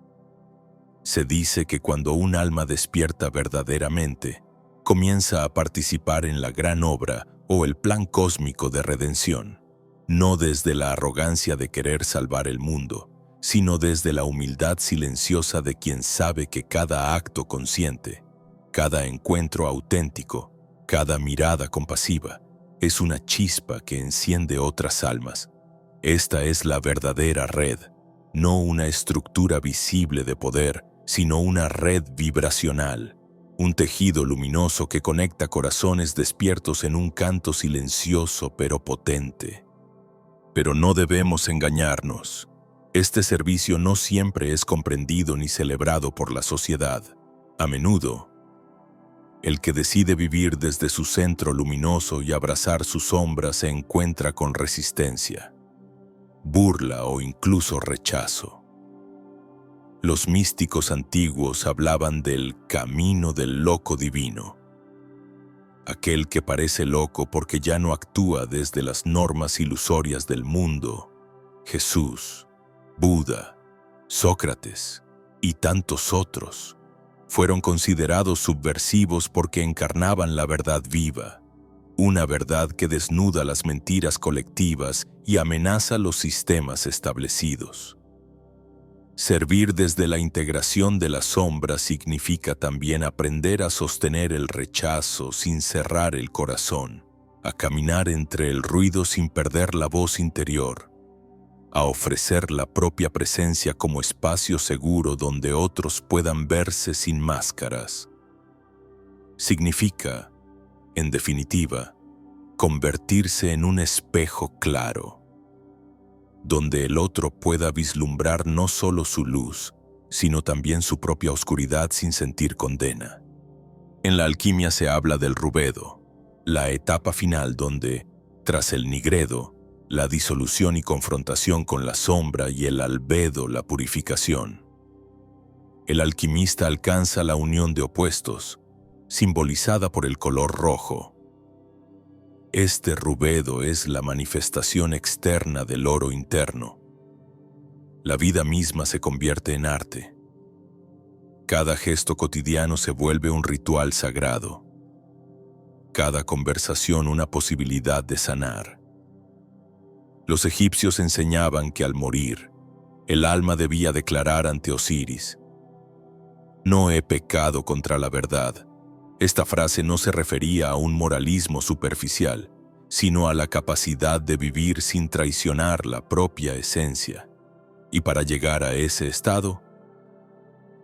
se dice que cuando un alma despierta verdaderamente, comienza a participar en la gran obra o el plan cósmico de redención, no desde la arrogancia de querer salvar el mundo, sino desde la humildad silenciosa de quien sabe que cada acto consciente, cada encuentro auténtico, cada mirada compasiva, es una chispa que enciende otras almas. Esta es la verdadera red, no una estructura visible de poder, sino una red vibracional, un tejido luminoso que conecta corazones despiertos en un canto silencioso pero potente. Pero no debemos engañarnos. Este servicio no siempre es comprendido ni celebrado por la sociedad. A menudo, el que decide vivir desde su centro luminoso y abrazar su sombra se encuentra con resistencia, burla o incluso rechazo. Los místicos antiguos hablaban del camino del loco divino, aquel que parece loco porque ya no actúa desde las normas ilusorias del mundo. Jesús, Buda, Sócrates y tantos otros fueron considerados subversivos porque encarnaban la verdad viva, una verdad que desnuda las mentiras colectivas y amenaza los sistemas establecidos. Servir desde la integración de la sombra significa también aprender a sostener el rechazo sin cerrar el corazón, a caminar entre el ruido sin perder la voz interior, a ofrecer la propia presencia como espacio seguro donde otros puedan verse sin máscaras. Significa, en definitiva, convertirse en un espejo claro, donde el otro pueda vislumbrar no solo su luz, sino también su propia oscuridad sin sentir condena. En la alquimia se habla del rubedo, la etapa final donde, tras el nigredo, la disolución y confrontación con la sombra, y el albedo, la purificación. El alquimista alcanza la unión de opuestos, simbolizada por el color rojo. Este rubedo es la manifestación externa del oro interno. La vida misma se convierte en arte. Cada gesto cotidiano se vuelve un ritual sagrado. Cada conversación una posibilidad de sanar. Los egipcios enseñaban que al morir, el alma debía declarar ante Osiris: «No he pecado contra la verdad». Esta frase no se refería a un moralismo superficial, sino a la capacidad de vivir sin traicionar la propia esencia. Y para llegar a ese estado,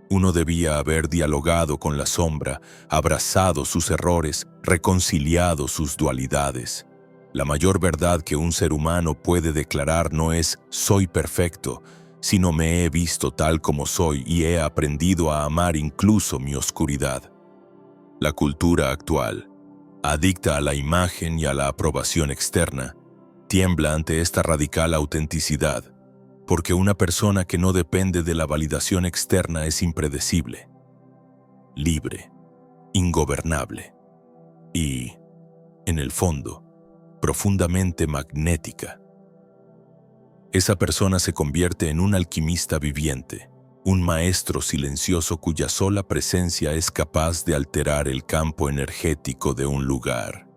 uno debía haber dialogado con la sombra, abrazado sus errores, reconciliado sus dualidades. La mayor verdad que un ser humano puede declarar no es «soy perfecto», sino «me he visto tal como soy y he aprendido a amar incluso mi oscuridad». La cultura actual, adicta a la imagen y a la aprobación externa, tiembla ante esta radical autenticidad, porque una persona que no depende de la validación externa es impredecible, libre, ingobernable y, en el fondo, profundamente magnética. Esa persona se convierte en un alquimista viviente, un maestro silencioso cuya sola presencia es capaz de alterar el campo energético de un lugar.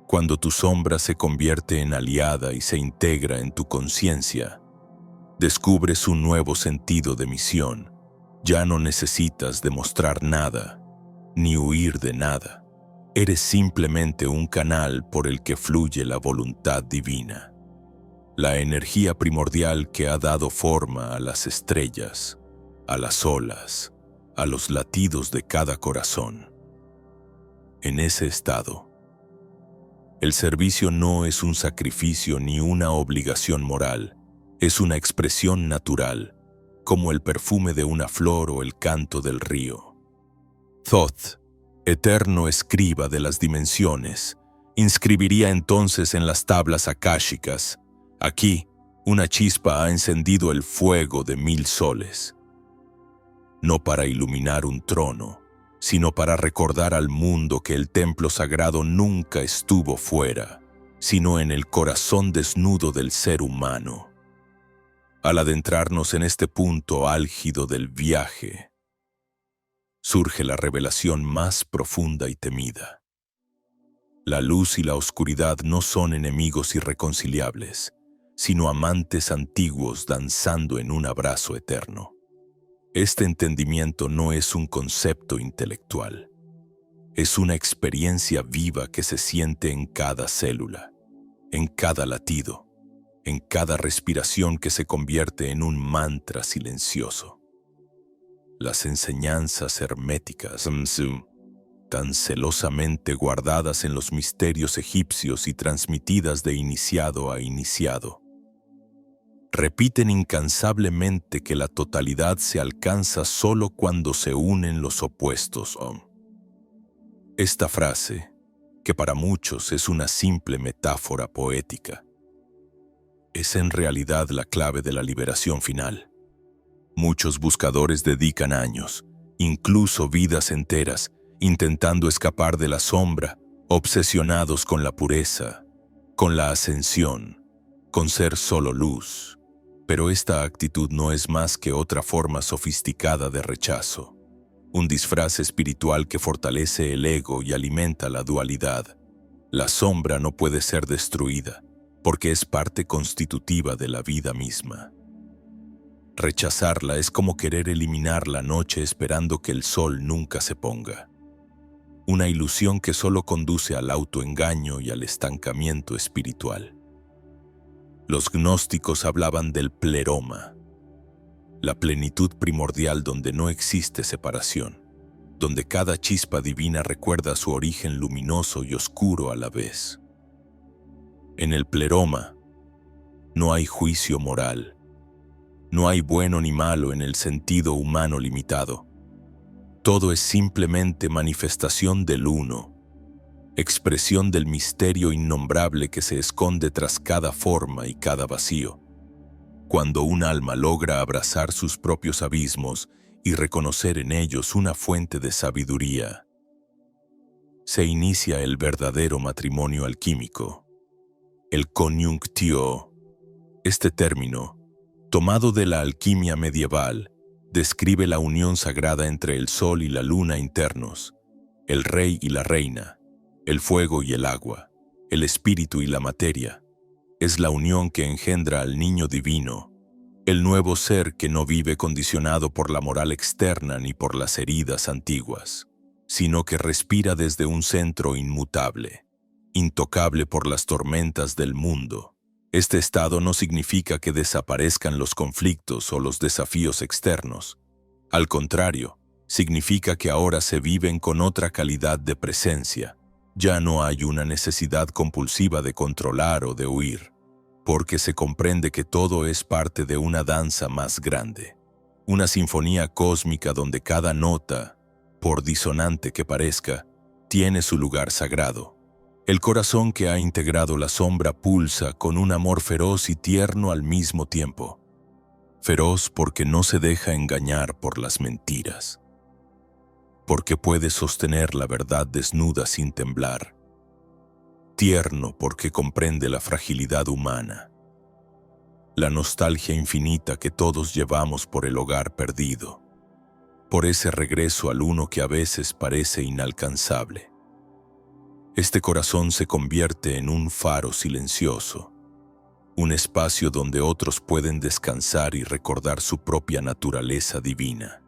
Cuando tu sombra se convierte en aliada y se integra en tu conciencia, descubres un nuevo sentido de misión. Ya no necesitas demostrar nada, ni huir de nada. Eres simplemente un canal por el que fluye la voluntad divina. La energía primordial que ha dado forma a las estrellas, a las olas, a los latidos de cada corazón. En ese estado, el servicio no es un sacrificio ni una obligación moral, es una expresión natural, como el perfume de una flor o el canto del río. Thoth, eterno escriba de las dimensiones, inscribiría entonces en las tablas akáshicas: «Aquí, una chispa ha encendido el fuego de 1000 soles». No para iluminar un trono, sino para recordar al mundo que el templo sagrado nunca estuvo fuera, sino en el corazón desnudo del ser humano. Al adentrarnos en este punto álgido del viaje, surge la revelación más profunda y temida. La luz y la oscuridad no son enemigos irreconciliables, sino amantes antiguos danzando en un abrazo eterno. Este entendimiento no es un concepto intelectual. Es una experiencia viva que se siente en cada célula, en cada latido, en cada respiración que se convierte en un mantra silencioso. Las enseñanzas herméticas, tan celosamente guardadas en los misterios egipcios y transmitidas de iniciado a iniciado, repiten incansablemente que la totalidad se alcanza solo cuando se unen los opuestos. Esta frase, que para muchos es una simple metáfora poética, es en realidad la clave de la liberación final. Muchos buscadores dedican años, incluso vidas enteras, intentando escapar de la sombra, obsesionados con la pureza, con la ascensión, con ser solo luz. Pero esta actitud no es más que otra forma sofisticada de rechazo, un disfraz espiritual que fortalece el ego y alimenta la dualidad. La sombra no puede ser destruida, porque es parte constitutiva de la vida misma. Rechazarla es como querer eliminar la noche esperando que el sol nunca se ponga. Una ilusión que solo conduce al autoengaño y al estancamiento espiritual. Los gnósticos hablaban del pleroma, la plenitud primordial donde no existe separación, donde cada chispa divina recuerda su origen luminoso y oscuro a la vez. En el pleroma no hay juicio moral, no hay bueno ni malo en el sentido humano limitado. Todo es simplemente manifestación del uno, expresión del misterio innombrable que se esconde tras cada forma y cada vacío. Cuando un alma logra abrazar sus propios abismos y reconocer en ellos una fuente de sabiduría, se inicia el verdadero matrimonio alquímico, el conjunctio. Este término, tomado de la alquimia medieval, describe la unión sagrada entre el sol y la luna internos, el rey y la reina, el fuego y el agua, el espíritu y la materia. Es la unión que engendra al niño divino, el nuevo ser que no vive condicionado por la moral externa ni por las heridas antiguas, sino que respira desde un centro inmutable, intocable por las tormentas del mundo. Este estado no significa que desaparezcan los conflictos o los desafíos externos. Al contrario, significa que ahora se viven con otra calidad de presencia. Ya no hay una necesidad compulsiva de controlar o de huir, porque se comprende que todo es parte de una danza más grande, una sinfonía cósmica donde cada nota, por disonante que parezca, tiene su lugar sagrado. El corazón que ha integrado la sombra pulsa con un amor feroz y tierno al mismo tiempo. Feroz porque no se deja engañar por las mentiras, porque puede sostener la verdad desnuda sin temblar. Tierno porque comprende la fragilidad humana, la nostalgia infinita que todos llevamos por el hogar perdido, por ese regreso al uno que a veces parece inalcanzable. Este corazón se convierte en un faro silencioso, un espacio donde otros pueden descansar y recordar su propia naturaleza divina.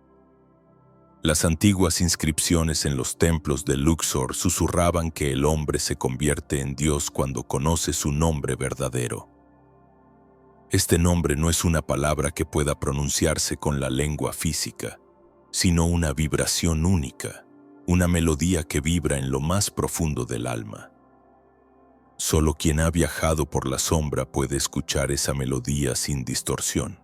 Las antiguas inscripciones en los templos de Luxor susurraban que el hombre se convierte en Dios cuando conoce su nombre verdadero. Este nombre no es una palabra que pueda pronunciarse con la lengua física, sino una vibración única, una melodía que vibra en lo más profundo del alma. Solo quien ha viajado por la sombra puede escuchar esa melodía sin distorsión,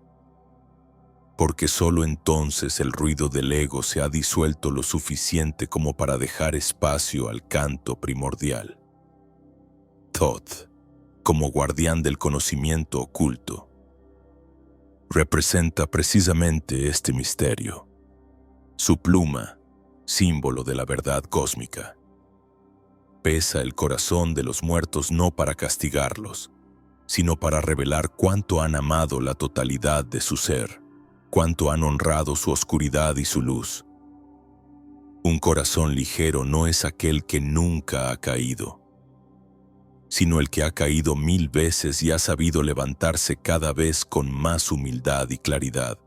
porque solo entonces el ruido del ego se ha disuelto lo suficiente como para dejar espacio al canto primordial. Thoth, como guardián del conocimiento oculto, representa precisamente este misterio. Su pluma, símbolo de la verdad cósmica, pesa el corazón de los muertos no para castigarlos, sino para revelar cuánto han amado la totalidad de su ser, cuánto han honrado su oscuridad y su luz. Un corazón ligero no es aquel que nunca ha caído, sino el que ha caído 1000 veces y ha sabido levantarse cada vez con más humildad y claridad.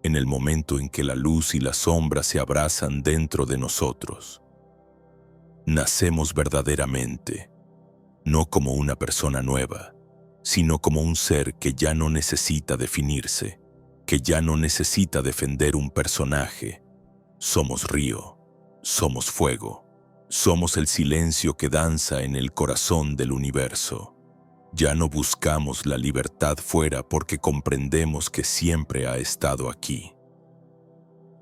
En el momento en que la luz y la sombra se abrazan dentro de nosotros, nacemos verdaderamente, no como una persona nueva, sino como un ser que ya no necesita definirse, que ya no necesita defender un personaje. Somos río, somos fuego, somos el silencio que danza en el corazón del universo. Ya no buscamos la libertad fuera porque comprendemos que siempre ha estado aquí.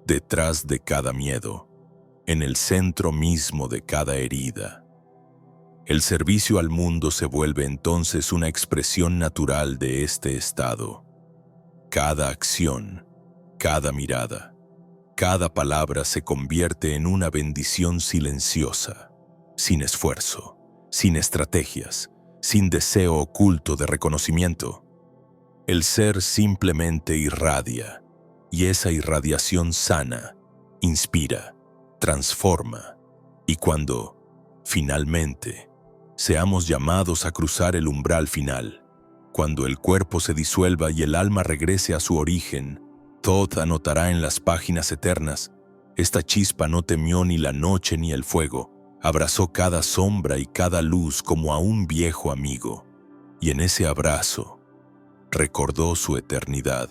Detrás de cada miedo, en el centro mismo de cada herida. El servicio al mundo se vuelve entonces una expresión natural de este estado. Cada acción, cada mirada, cada palabra se convierte en una bendición silenciosa, sin esfuerzo, sin estrategias, sin deseo oculto de reconocimiento. El ser simplemente irradia, y esa irradiación sana, inspira, transforma, y cuando, finalmente, seamos llamados a cruzar el umbral final, cuando el cuerpo se disuelva y el alma regrese a su origen, Thoth anotará en las páginas eternas: esta chispa no temió ni la noche ni el fuego, abrazó cada sombra y cada luz como a un viejo amigo. y en ese abrazo recordó su eternidad.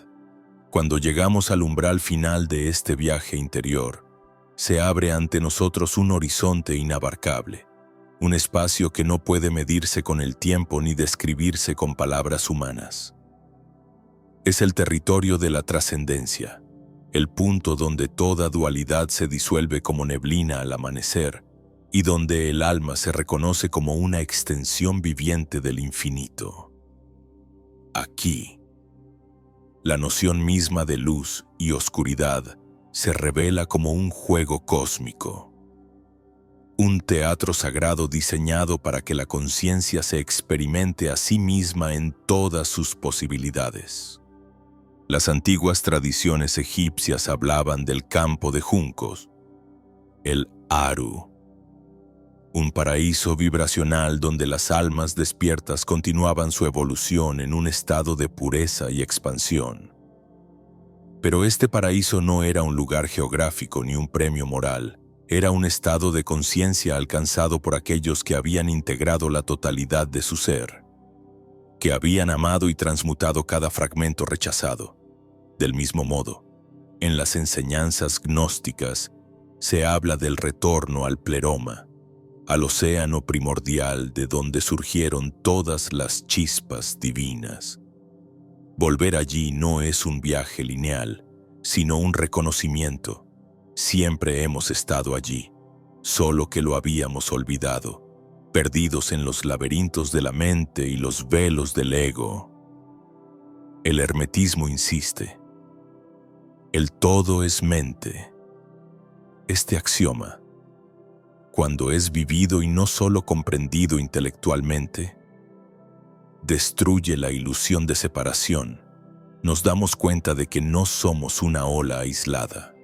Cuando llegamos al umbral final de este viaje interior, se abre ante nosotros un horizonte inabarcable, un espacio que no puede medirse con el tiempo ni describirse con palabras humanas. Es el territorio de la trascendencia, el punto donde toda dualidad se disuelve como neblina al amanecer y donde el alma se reconoce como una extensión viviente del infinito. Aquí, la noción misma de luz y oscuridad se revela como un juego cósmico, un teatro sagrado diseñado para que la conciencia se experimente a sí misma en todas sus posibilidades. Las antiguas tradiciones egipcias hablaban del campo de juncos, el Aru, un paraíso vibracional donde las almas despiertas continuaban su evolución en un estado de pureza y expansión. Pero este paraíso no era un lugar geográfico ni un premio moral, era un estado de conciencia alcanzado por aquellos que habían integrado la totalidad de su ser, que habían amado y transmutado cada fragmento rechazado. Del mismo modo, en las enseñanzas gnósticas se habla del retorno al pleroma, al océano primordial de donde surgieron todas las chispas divinas. Volver allí no es un viaje lineal, sino un reconocimiento. Siempre hemos estado allí, solo que lo habíamos olvidado, perdidos en los laberintos de la mente y los velos del ego. El hermetismo insiste: el todo es mente. Este axioma, cuando es vivido y no solo comprendido intelectualmente, destruye la ilusión de separación. Nos damos cuenta de que no somos una ola aislada,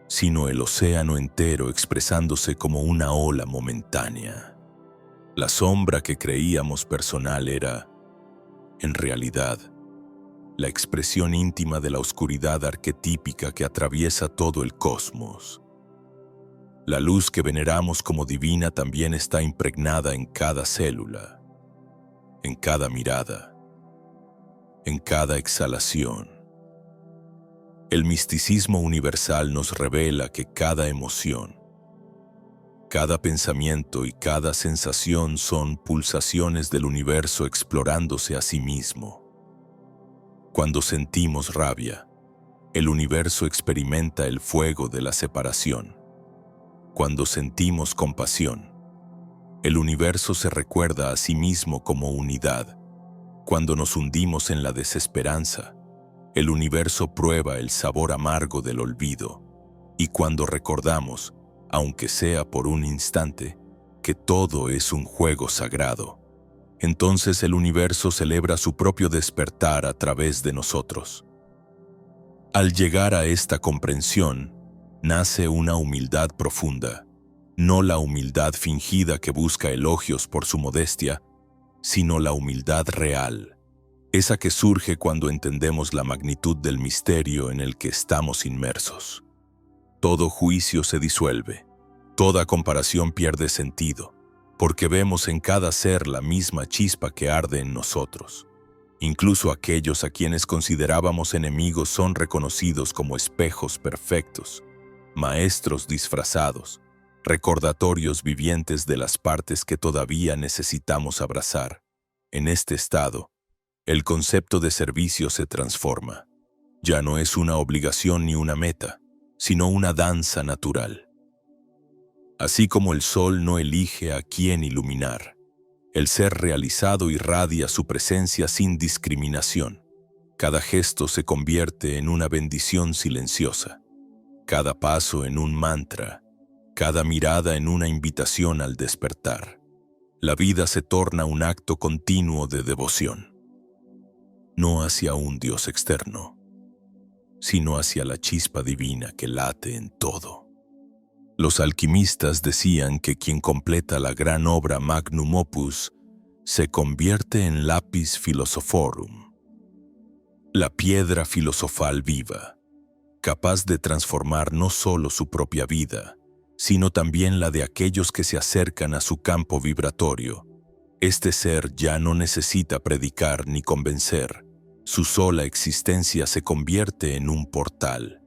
sino el océano entero expresándose como una ola momentánea. La sombra que creíamos personal era, en realidad, la expresión íntima de la oscuridad arquetípica que atraviesa todo el cosmos. La luz que veneramos como divina también está impregnada en cada célula, en cada mirada, en cada exhalación. El misticismo universal nos revela que cada emoción, cada pensamiento y cada sensación son pulsaciones del universo explorándose a sí mismo. Cuando sentimos rabia, el universo experimenta el fuego de la separación. Cuando sentimos compasión, el universo se recuerda a sí mismo como unidad. Cuando nos hundimos en la desesperanza, el universo prueba el sabor amargo del olvido. Y cuando recordamos, aunque sea por un instante, que todo es un juego sagrado, entonces el universo celebra su propio despertar a través de nosotros. Al llegar a esta comprensión, nace una humildad profunda, no la humildad fingida que busca elogios por su modestia, sino la humildad real, esa que surge cuando entendemos la magnitud del misterio en el que estamos inmersos. Todo juicio se disuelve, toda comparación pierde sentido, porque vemos en cada ser la misma chispa que arde en nosotros. Incluso aquellos a quienes considerábamos enemigos son reconocidos como espejos perfectos, maestros disfrazados, recordatorios vivientes de las partes que todavía necesitamos abrazar. En este estado, el concepto de servicio se transforma. Ya no es una obligación ni una meta, sino una danza natural. Así como el sol no elige a quién iluminar, el ser realizado irradia su presencia sin discriminación. Cada gesto se convierte en una bendición silenciosa, cada paso en un mantra, cada mirada en una invitación al despertar. La vida se torna un acto continuo de devoción, no hacia un Dios externo, sino hacia la chispa divina que late en todo. Los alquimistas decían que quien completa la gran obra Magnum Opus se convierte en lapis philosophorum, la piedra filosofal viva, capaz de transformar no solo su propia vida, sino también la de aquellos que se acercan a su campo vibratorio. Este ser ya no necesita predicar ni convencer. Su sola existencia se convierte en un portal.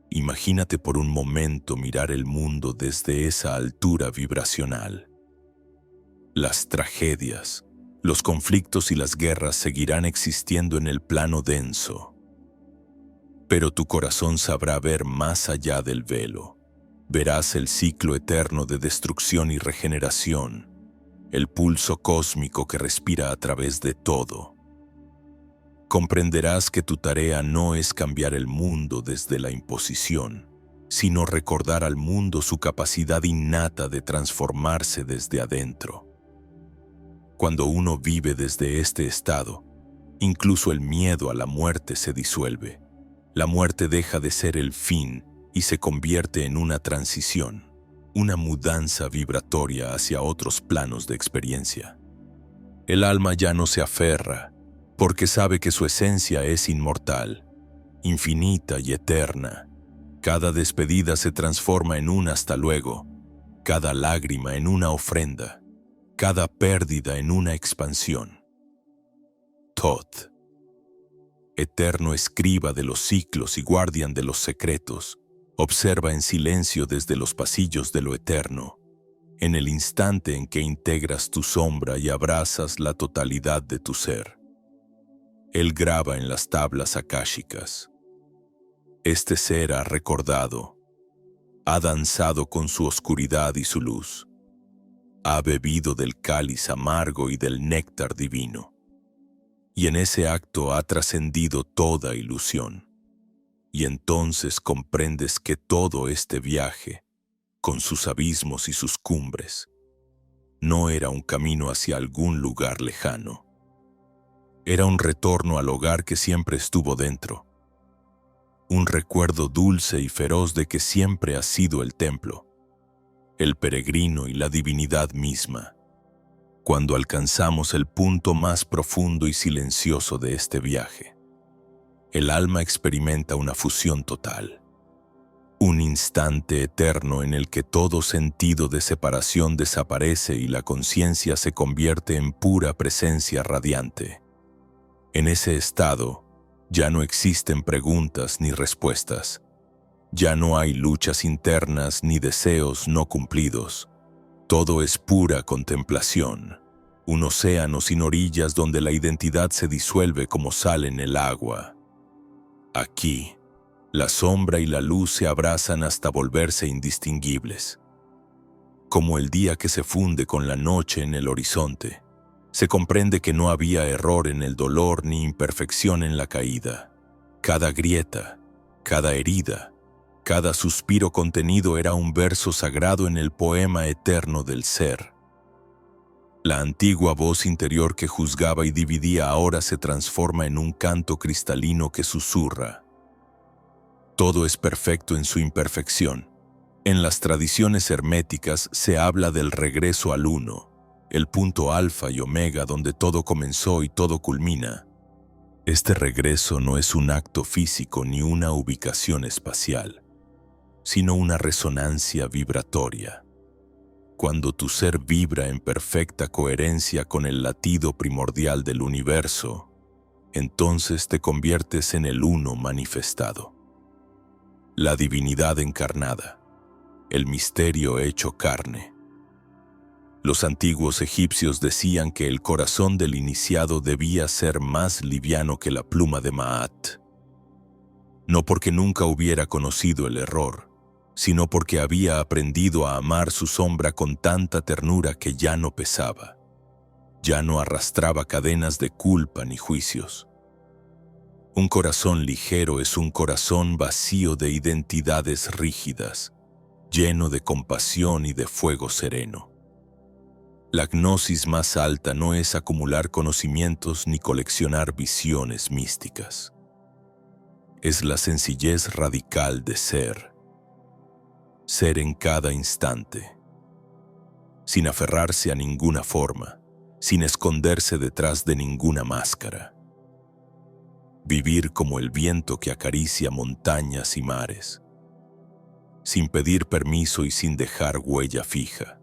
Imagínate por un momento mirar el mundo desde esa altura vibracional. Las tragedias, los conflictos y las guerras seguirán existiendo en el plano denso. Pero tu corazón sabrá ver más allá del velo. Verás el ciclo eterno de destrucción y regeneración, el pulso cósmico que respira a través de todo. Comprenderás que tu tarea no es cambiar el mundo desde la imposición, sino recordar al mundo su capacidad innata de transformarse desde adentro. Cuando uno vive desde este estado, incluso el miedo a la muerte se disuelve. La muerte deja de ser el fin y se convierte en una transición, una mudanza vibratoria hacia otros planos de experiencia. El alma ya no se aferra, porque sabe que su esencia es inmortal, infinita y eterna. Cada despedida se transforma en un hasta luego, cada lágrima en una ofrenda, cada pérdida en una expansión. Thoth, eterno escriba de los ciclos y guardián de los secretos, observa en silencio desde los pasillos de lo eterno, en el instante en que integras tu sombra y abrazas la totalidad de tu ser. Él graba en las tablas akáshicas. Este ser ha recordado, ha danzado con su oscuridad y su luz, ha bebido del cáliz amargo y del néctar divino, y en ese acto ha trascendido toda ilusión. Y entonces comprendes que todo este viaje, con sus abismos y sus cumbres, no era un camino hacia algún lugar lejano. Era un retorno al hogar que siempre estuvo dentro, un recuerdo dulce y feroz de que siempre ha sido el templo, el peregrino y la divinidad misma. Cuando alcanzamos el punto más profundo y silencioso de este viaje, el alma experimenta una fusión total, un instante eterno en el que todo sentido de separación desaparece y la conciencia se convierte en pura presencia radiante. En ese estado, ya no existen preguntas ni respuestas. Ya no hay luchas internas ni deseos no cumplidos. Todo es pura contemplación, un océano sin orillas donde la identidad se disuelve como sal en el agua. Aquí, la sombra y la luz se abrazan hasta volverse indistinguibles. Como el día que se funde con la noche en el horizonte, se comprende que no había error en el dolor ni imperfección en la caída. Cada grieta, cada herida, cada suspiro contenido era un verso sagrado en el poema eterno del ser. La antigua voz interior que juzgaba y dividía ahora se transforma en un canto cristalino que susurra. Todo es perfecto en su imperfección. En las tradiciones herméticas se habla del regreso al uno, el punto alfa y omega donde todo comenzó y todo culmina. Este regreso no es un acto físico ni una ubicación espacial, sino una resonancia vibratoria. Cuando tu ser vibra en perfecta coherencia con el latido primordial del universo, entonces te conviertes en el uno manifestado. La divinidad encarnada, el misterio hecho carne. Los antiguos egipcios decían que el corazón del iniciado debía ser más liviano que la pluma de Maat. No porque nunca hubiera conocido el error, sino porque había aprendido a amar su sombra con tanta ternura que ya no pesaba, ya no arrastraba cadenas de culpa ni juicios. Un corazón ligero es un corazón vacío de identidades rígidas, lleno de compasión y de fuego sereno. La gnosis más alta no es acumular conocimientos ni coleccionar visiones místicas. Es la sencillez radical de ser. Ser en cada instante, sin aferrarse a ninguna forma, sin esconderse detrás de ninguna máscara. Vivir como el viento que acaricia montañas y mares, sin pedir permiso y sin dejar huella fija.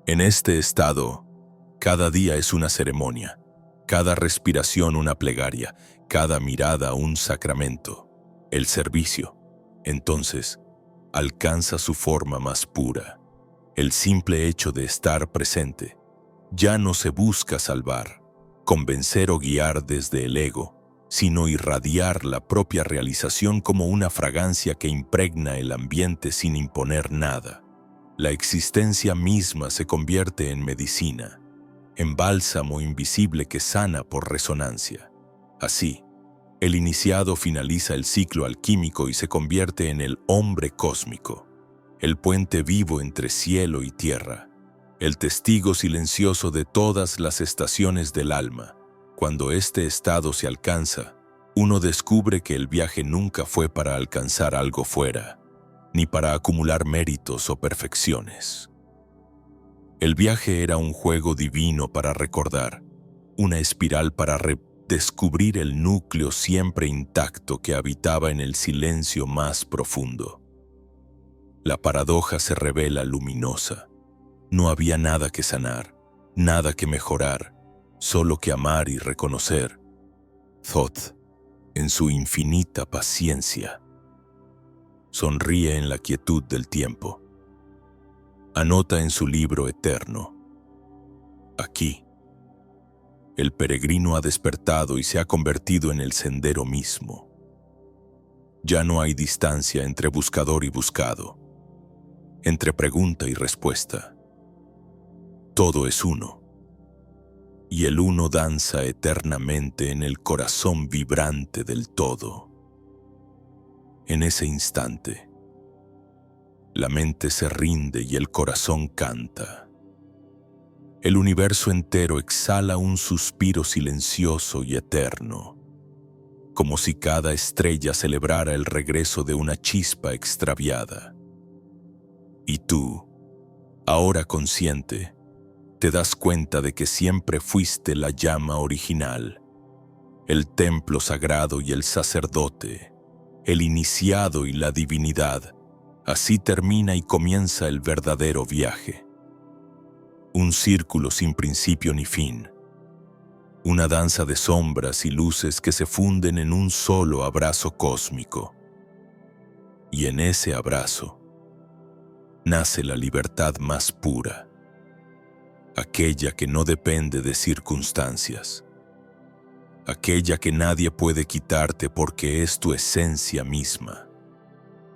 En este estado, Cada día es una ceremonia, cada respiración una plegaria, cada mirada un sacramento. El servicio, entonces, alcanza su forma más pura. El simple hecho de estar presente. Ya no se busca salvar, convencer o guiar desde el ego, sino irradiar la propia realización como una fragancia que impregna el ambiente sin imponer nada. La existencia misma se convierte en medicina, en bálsamo invisible que sana por resonancia. Así, el iniciado finaliza el ciclo alquímico y se convierte en el hombre cósmico, el puente vivo entre cielo y tierra, el testigo silencioso de todas las estaciones del alma. Cuando este estado se alcanza, uno descubre que el viaje nunca fue para alcanzar algo fuera, ni para acumular méritos o perfecciones. El viaje era un juego divino para recordar, una espiral para redescubrir el núcleo siempre intacto que habitaba en el silencio más profundo. La paradoja se revela luminosa. No había nada que sanar, nada que mejorar, solo que amar y reconocer. Thoth, en su infinita paciencia, sonríe en la quietud del tiempo. Anota en su libro eterno: aquí, el peregrino ha despertado y se ha convertido en el sendero mismo. Ya no hay distancia entre buscador y buscado, entre pregunta y respuesta. Todo es uno. Y el uno danza eternamente en el corazón vibrante del todo. En ese instante, la mente se rinde y el corazón canta. El universo entero exhala un suspiro silencioso y eterno, como si cada estrella celebrara el regreso de una chispa extraviada. Y tú, ahora consciente, te das cuenta de que siempre fuiste la llama original, el templo sagrado y el sacerdote, el iniciado y la divinidad. Así termina y comienza el verdadero viaje. Un círculo sin principio ni fin, una danza de sombras y luces que se funden en un solo abrazo cósmico. Y en ese abrazo nace la libertad más pura, aquella que no depende de circunstancias, aquella que nadie puede quitarte porque es tu esencia misma.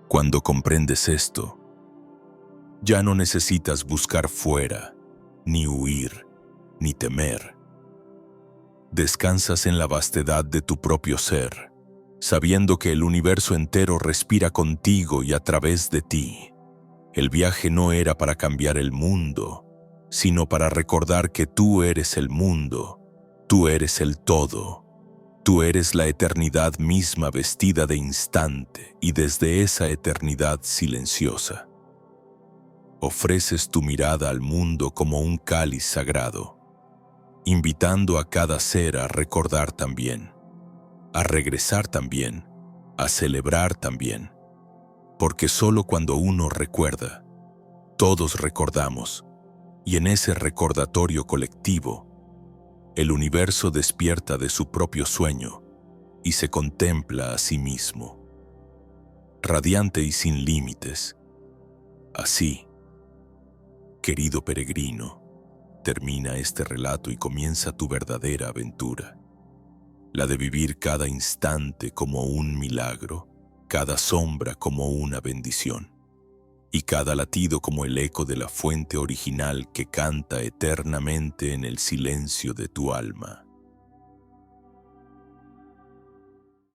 Cuando comprendes esto, ya no necesitas buscar fuera, ni huir, ni temer. Descansas en la vastedad de tu propio ser, sabiendo que el universo entero respira contigo y a través de ti. El viaje no era para cambiar el mundo, sino para recordar que tú eres el mundo, tú eres el todo, tú eres la eternidad misma vestida de instante y desde esa eternidad silenciosa. Ofreces tu mirada al mundo como un cáliz sagrado, invitando a cada ser a recordar también, a regresar también, a celebrar también, porque solo cuando uno recuerda, todos recordamos. Y en ese recordatorio colectivo, el universo despierta de su propio sueño y se contempla a sí mismo, radiante y sin límites. Así, querido peregrino, termina este relato y comienza tu verdadera aventura, la de vivir cada instante como un milagro, cada sombra como una bendición, y cada latido como el eco de la fuente original que canta eternamente en el silencio de tu alma.